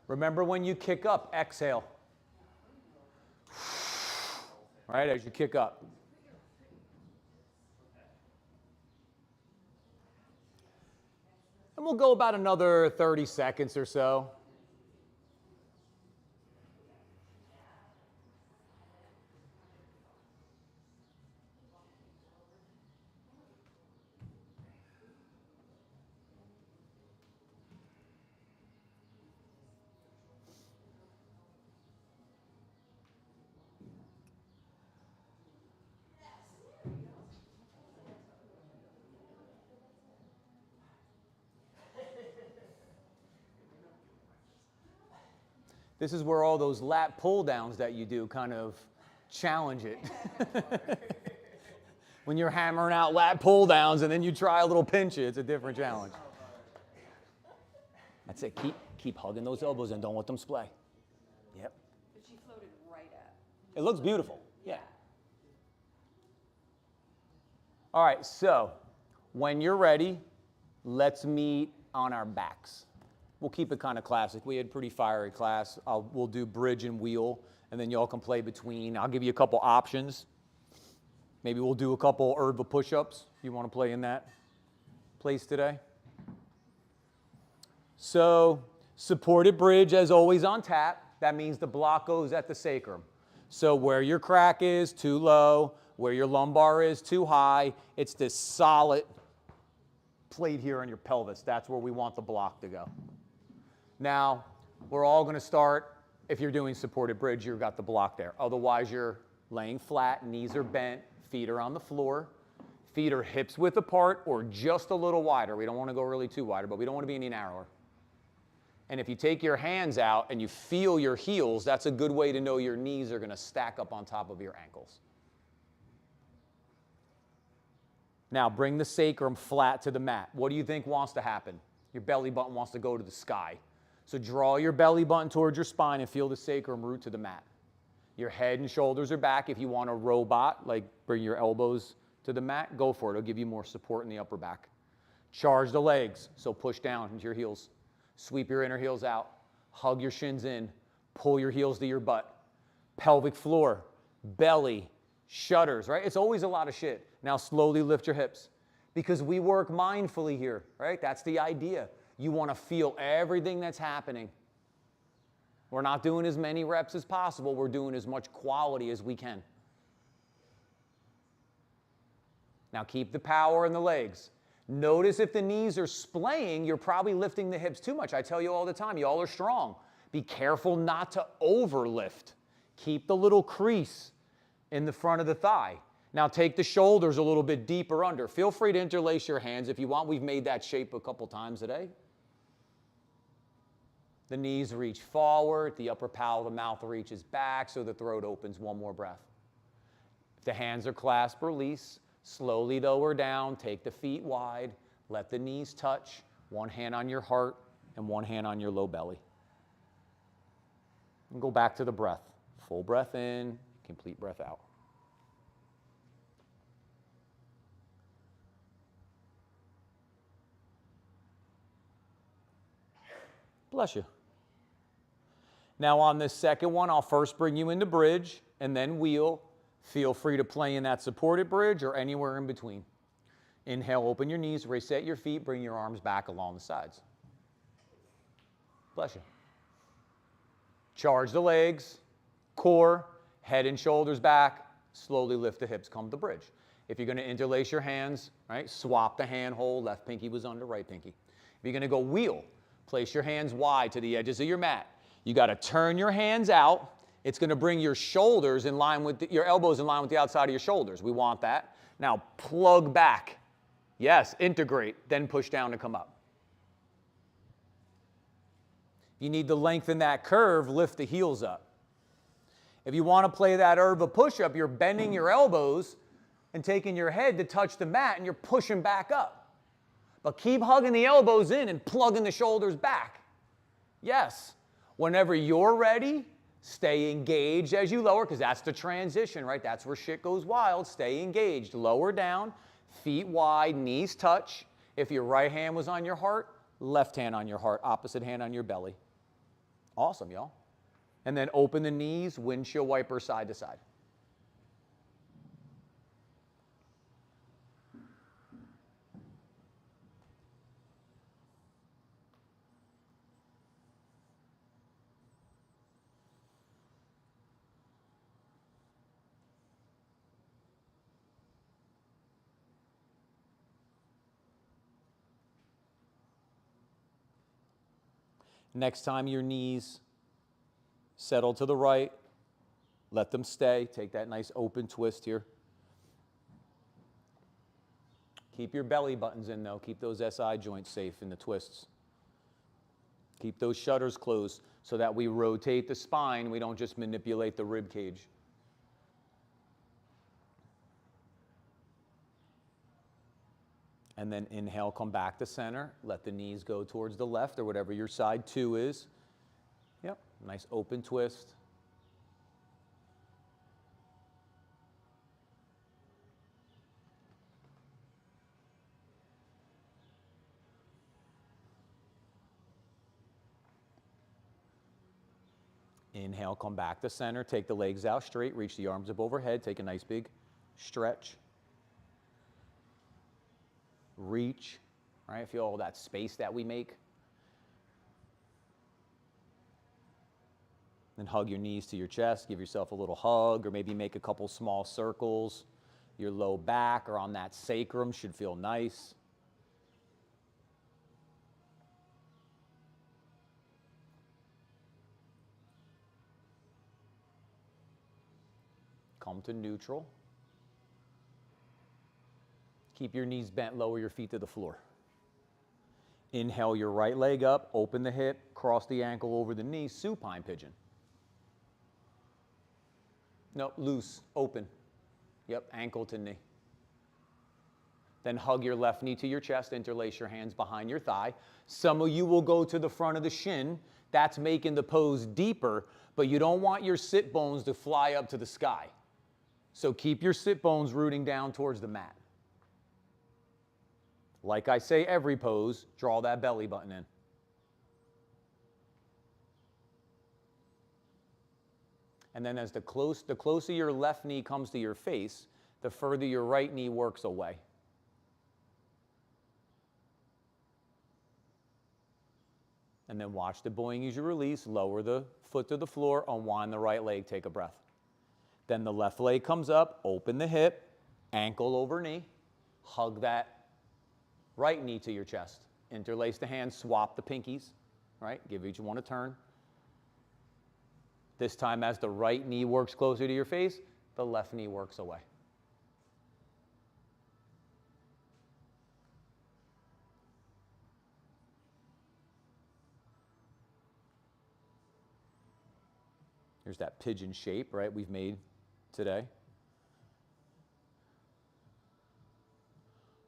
Remember when you kick up, exhale. Right, as you kick up. And we'll go about another 30 seconds or so. This is where all those lat pull downs that you do kind of challenge it. When you're hammering out lat pull downs and then you try a little pinch it, it's a different challenge. That's it. Keep hugging those elbows and don't let them splay. Yep. But she floated right up. It looks beautiful. Yeah. All right, so when you're ready, let's meet on our backs. We'll keep it kind of classic. We had pretty fiery class. We'll do bridge and wheel, and then y'all can play between. I'll give you a couple options. Maybe we'll do a couple Erdva push-ups if you want to play in that place today. So supported bridge, as always, on tap. That means the block goes at the sacrum. So where your crack is, too low. Where your lumbar is, too high. It's this solid plate here on your pelvis. That's where we want the block to go. Now, we're all going to start, if you're doing supported bridge, you've got the block there. Otherwise, you're laying flat, knees are bent, feet are on the floor. Feet are hips width apart or just a little wider. We don't want to go really too wider, but we don't want to be any narrower. And if you take your hands out and you feel your heels, that's a good way to know your knees are going to stack up on top of your ankles. Now bring the sacrum flat to the mat. What do you think wants to happen? Your belly button wants to go to the sky. So draw your belly button towards your spine and feel the sacrum root to the mat. Your head and shoulders are back. If you want a robot, like bring your elbows to the mat, go for it. It'll give you more support in the upper back. Charge the legs, so push down into your heels. Sweep your inner heels out. Hug your shins in. Pull your heels to your butt. Pelvic floor, belly, shudders, right? It's always a lot of shit. Now slowly lift your hips because we work mindfully here, right? That's the idea. You want to feel everything that's happening. We're not doing as many reps as possible. We're doing as much quality as we can. Now keep the power in the legs. Notice if the knees are splaying, you're probably lifting the hips too much. I tell you all the time, y'all are strong. Be careful not to overlift. Keep the little crease in the front of the thigh. Now take the shoulders a little bit deeper under. Feel free to interlace your hands if you want. We've made that shape a couple times today. The knees reach forward, the upper palate of the mouth reaches back so the throat opens. One more breath. If the hands are clasped, release. Slowly lower down, take the feet wide, let the knees touch, one hand on your heart and one hand on your low belly. And go back to the breath. Full breath in, complete breath out. Bless you. Now on this second one, I'll first bring you into bridge and then wheel. Feel free to play in that supported bridge or anywhere in between. Inhale, open your knees, reset your feet, bring your arms back along the sides. Bless you. Charge the legs, core, head and shoulders back, slowly lift the hips, come to bridge. If you're going to interlace your hands, right, swap the hand hold, left pinky was under right pinky. If you're going to go wheel, place your hands wide to the edges of your mat. You got to turn your hands out. It's going to bring your shoulders in line with your elbows in line with the outside of your shoulders. We want that. Now plug back. Yes, integrate, then push down to come up. You need to lengthen that curve, lift the heels up. If you want to play that Erdva push-up, you're bending your elbows and taking your head to touch the mat and you're pushing back up. But keep hugging the elbows in and plugging the shoulders back. Yes, whenever you're ready, stay engaged as you lower, because that's the transition, right? That's where shit goes wild. Stay engaged. Lower down, feet wide, knees touch. If your right hand was on your heart, left hand on your heart, opposite hand on your belly. Awesome, y'all. And then open the knees, windshield wiper side to side. Next time your knees settle to the right, let them stay. Take that nice open twist here. Keep your belly buttons in though. Keep those SI joints safe in the twists. Keep those shutters closed so that we rotate the spine. We don't just manipulate the rib cage. And then inhale, come back to center. Let the knees go towards the left or whatever your side 2 is. Yep, nice open twist. Inhale, come back to center. Take the legs out straight. Reach the arms up overhead. Take a nice big stretch. Reach. Right? Feel all that space that we make. Then hug your knees to your chest. Give yourself a little hug, or maybe make a couple small circles. Your low back or on that sacrum should feel nice. Come to neutral. Keep your knees bent, lower your feet to the floor. Inhale your right leg up, open the hip, cross the ankle over the knee, supine pigeon. No, loose, open. Yep, ankle to knee. Then hug your left knee to your chest, interlace your hands behind your thigh. Some of you will go to the front of the shin. That's making the pose deeper, but you don't want your sit bones to fly up to the sky. So keep your sit bones rooting down towards the mat. Like I say every pose, draw that belly button in. And then as the closer your left knee comes to your face, the further your right knee works away. And then watch the boing as you release, lower the foot to the floor, unwind the right leg, take a breath. Then the left leg comes up, open the hip, ankle over knee, hug that right knee to your chest. Interlace the hands, swap the pinkies, right? Give each one a turn. This time as the right knee works closer to your face, the left knee works away. Here's that pigeon shape, right, we've made today.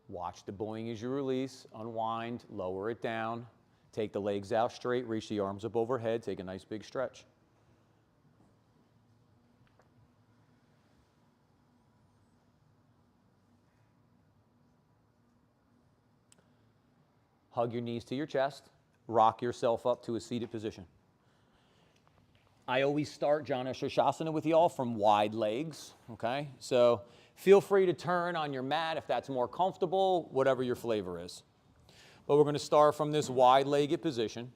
Watch the boing as you release, unwind, lower it down. Take the legs out straight, reach the arms up overhead, take a nice big stretch. Hug your knees to your chest, rock yourself up to a seated position. I always start Janu Sirsasana with y'all from wide legs, okay? So feel free to turn on your mat if that's more comfortable, whatever your flavor is. But we're going to start from this wide-legged position.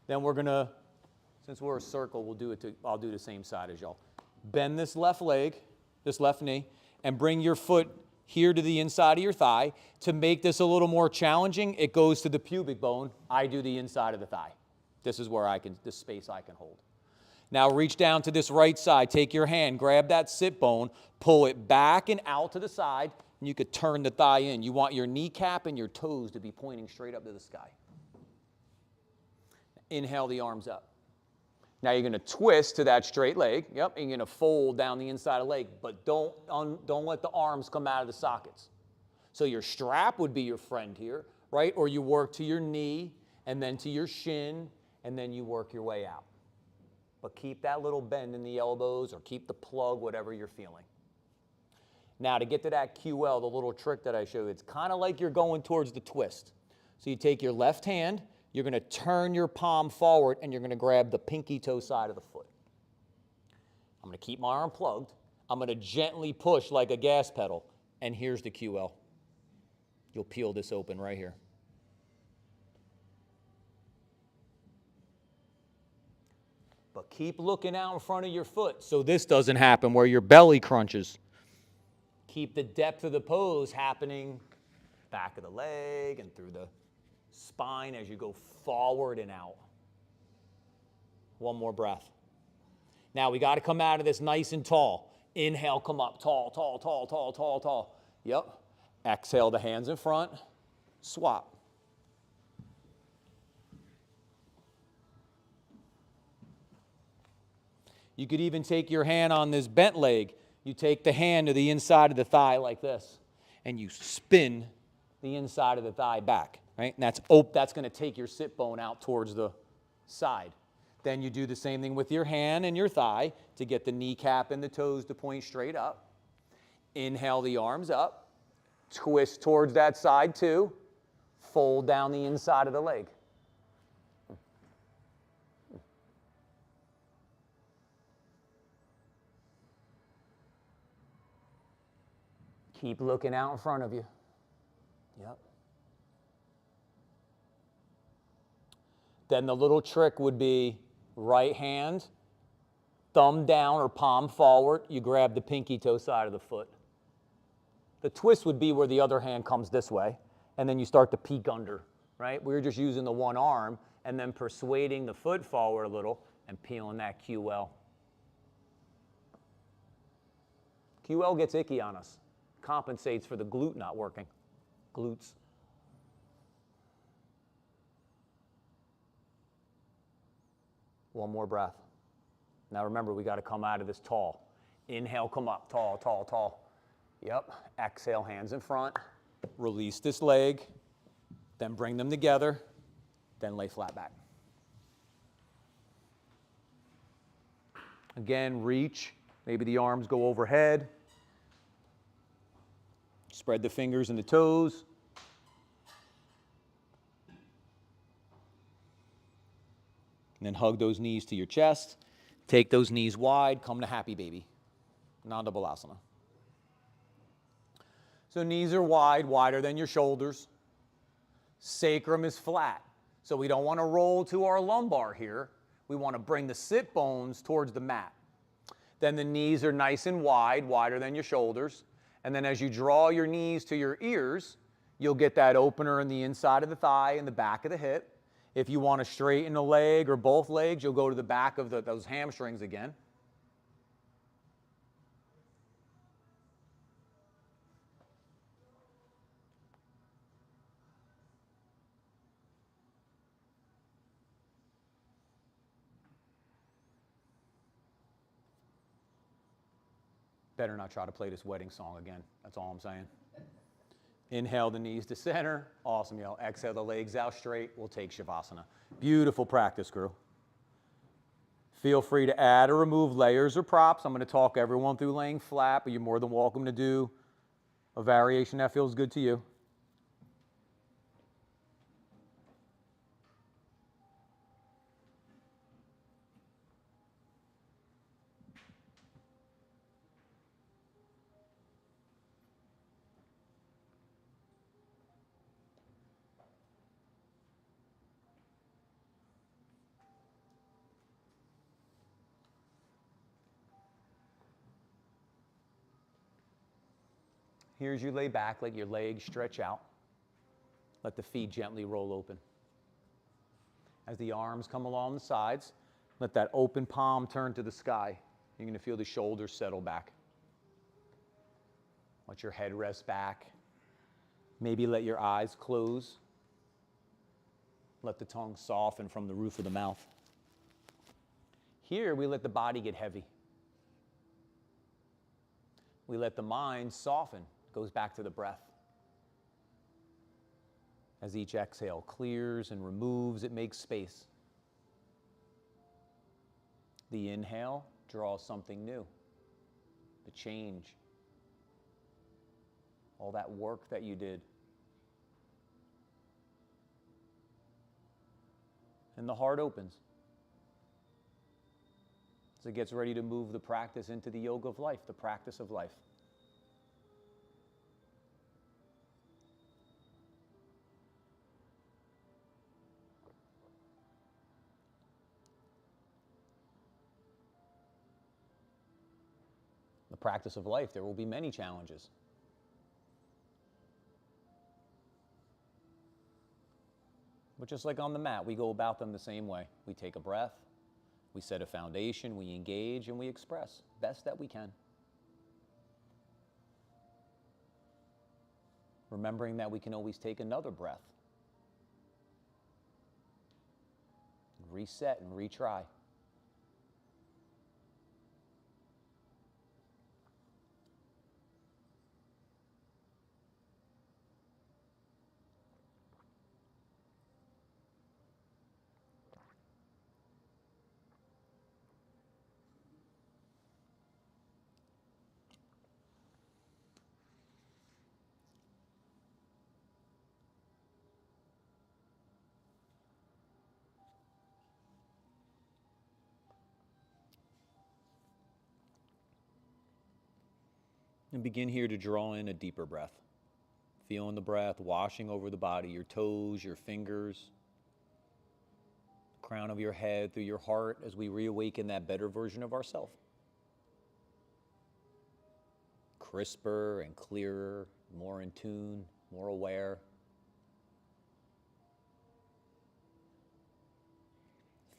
Then we're going to, since we're a circle, I'll do the same side as y'all. Bend this left leg, this left knee, and bring your foot here to the inside of your thigh. To make this a little more challenging, it goes to the pubic bone. I do the inside of the thigh. This is where this space I can hold. Now reach down to this right side. Take your hand, grab that sit bone, pull it back and out to the side, and you could turn the thigh in. You want your kneecap and your toes to be pointing straight up to the sky. Inhale the arms up. Now you're going to twist to that straight leg. Yep, and you're going to fold down the inside of the leg, but don't let the arms come out of the sockets. So your strap would be your friend here, right? Or you work to your knee and then to your shin, and then you work your way out. But keep that little bend in the elbows or keep the plug, whatever you're feeling. Now to get to that QL, the little trick that I showed you, it's kind of like you're going towards the twist. So you take your left hand, you're going to turn your palm forward, and you're going to grab the pinky toe side of the foot. I'm going to keep my arm plugged. I'm going to gently push like a gas pedal, and here's the QL. You'll peel this open right here. But keep looking out in front of your foot so this doesn't happen where your belly crunches. Keep the depth of the pose happening back of the leg and through the spine as you go forward and out. One more breath. Now we got to come out of this nice and tall. Inhale, come up, tall, tall, tall, tall, tall, tall. Yep. Exhale, the hands in front. Swap. You could even take your hand on this bent leg. You take the hand to the inside of the thigh like this, and you spin the inside of the thigh back, right? And that's going to take your sit bone out towards the side. Then you do the same thing with your hand and your thigh to get the kneecap and the toes to point straight up. Inhale the arms up. Twist towards that side too. Fold down the inside of the leg. Keep looking out in front of you. Yep. Then the little trick would be right hand, thumb down or palm forward. You grab the pinky toe side of the foot. The twist would be where the other hand comes this way, and then you start to peek under, right? We're just using the one arm and then persuading the foot forward a little and peeling that QL. QL gets icky on us. Compensates for the glute not working. Glutes. One more breath. Now remember, we got to come out of this tall. Inhale, come up, tall, tall, tall. Yep. Exhale, hands in front. Release this leg. Then bring them together. Then lay flat back. Again, reach. Maybe the arms go overhead. Spread the fingers and the toes. And then hug those knees to your chest. Take those knees wide. Come to happy baby. Nanda Balasana. So knees are wide, wider than your shoulders. Sacrum is flat. So we don't want to roll to our lumbar here. We want to bring the sit bones towards the mat. Then the knees are nice and wide, wider than your shoulders. And then as you draw your knees to your ears, you'll get that opener in the inside of the thigh and the back of the hip. If you want to straighten a leg or both legs, you'll go to the back of those hamstrings again. Better not try to play this wedding song again. That's all I'm saying. Inhale the knees to center. Awesome, y'all. Exhale the legs out straight. We'll take Shavasana. Beautiful practice, crew. Feel free to add or remove layers or props. I'm going to talk everyone through laying flat, but you're more than welcome to do a variation that feels good to you. Here as you lay back, let your legs stretch out. Let the feet gently roll open. As the arms come along the sides, let that open palm turn to the sky. You're going to feel the shoulders settle back. Let your head rest back. Maybe let your eyes close. Let the tongue soften from the roof of the mouth. Here, we let the body get heavy. We let the mind soften. Goes back to the breath. As each exhale clears and removes, it makes space. The inhale draws something new. The change. All that work that you did. And the heart opens. So it gets ready to move the practice into the yoga of life, the practice of life. The practice of life, there will be many challenges. But just like on the mat, we go about them the same way. We take a breath, we set a foundation, we engage, and we express best that we can. Remembering that we can always take another breath. Reset and retry. And begin here to draw in a deeper breath. Feeling the breath washing over the body, your toes, your fingers, crown of your head, through your heart, as we reawaken that better version of ourselves. Crisper and clearer, more in tune, more aware.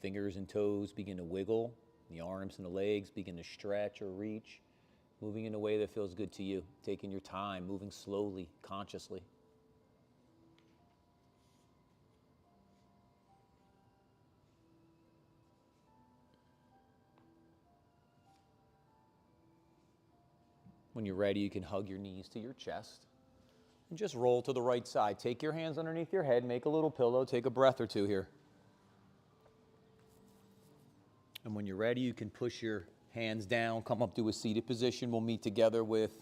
Fingers and toes begin to wiggle. The arms and the legs begin to stretch or reach, moving in a way that feels good to you. Taking your time, moving slowly, consciously. When you're ready, you can hug your knees to your chest and just roll to the right side. Take your hands underneath your head, make a little pillow, take a breath or two here. And when you're ready, you can push your hands down, come up to a seated position. We'll meet together with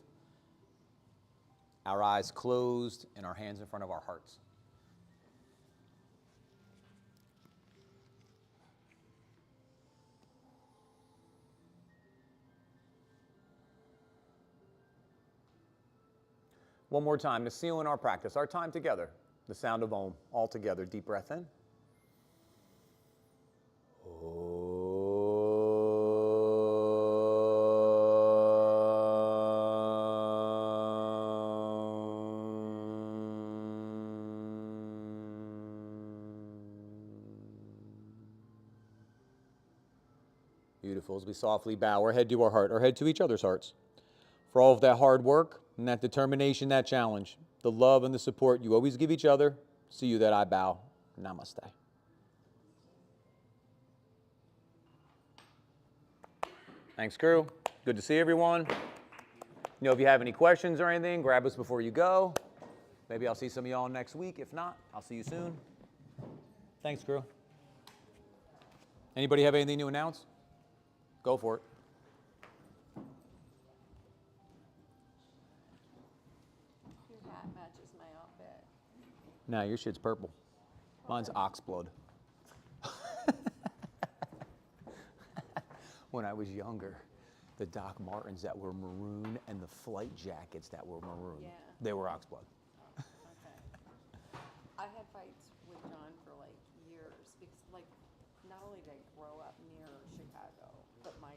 our eyes closed and our hands in front of our hearts. One more time to seal in our practice, our time together, the sound of Om, all together. Deep breath in. Beautiful. As we softly bow our head to our heart, our head to each other's hearts. For all of that hard work and that determination, that challenge, the love and the support you always give each other, see you that I bow. Namaste. Thanks, crew. Good to see everyone. You know, if you have any questions or anything, grab us before you go. Maybe I'll see some of y'all next week. If not, I'll see you soon. Thanks, crew. Anybody have anything to announce? Go for it. Your hat matches my outfit. Nah, your shit's purple. Mine's ox blood. When I was younger, the Doc Martens that were maroon and the flight jackets that were maroon, Yeah. they were ox blood. Okay. I had fights with John for like years because like not only did I grow up near Chicago, but my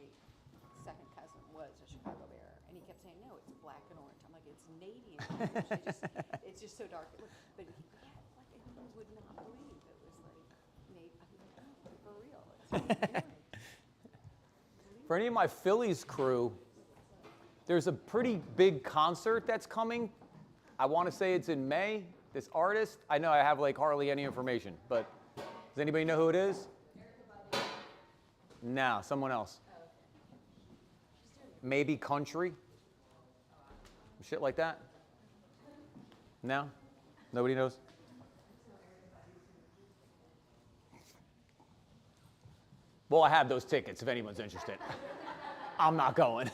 second cousin was a Chicago Bear, and he kept saying, no, it's black and orange. I'm like, it's navy and orange. It's just so dark. But he would not believe it was like navy. I'm like, oh, for real. It's orange. For any of my Phillies crew, there's a pretty big concert that's coming. I want to say it's in May. This artist, I know I have like hardly any information, but does anybody know who it is? No, someone else. Maybe country? Shit like that? No? Nobody knows? Well, I have those tickets if anyone's interested. I'm not going.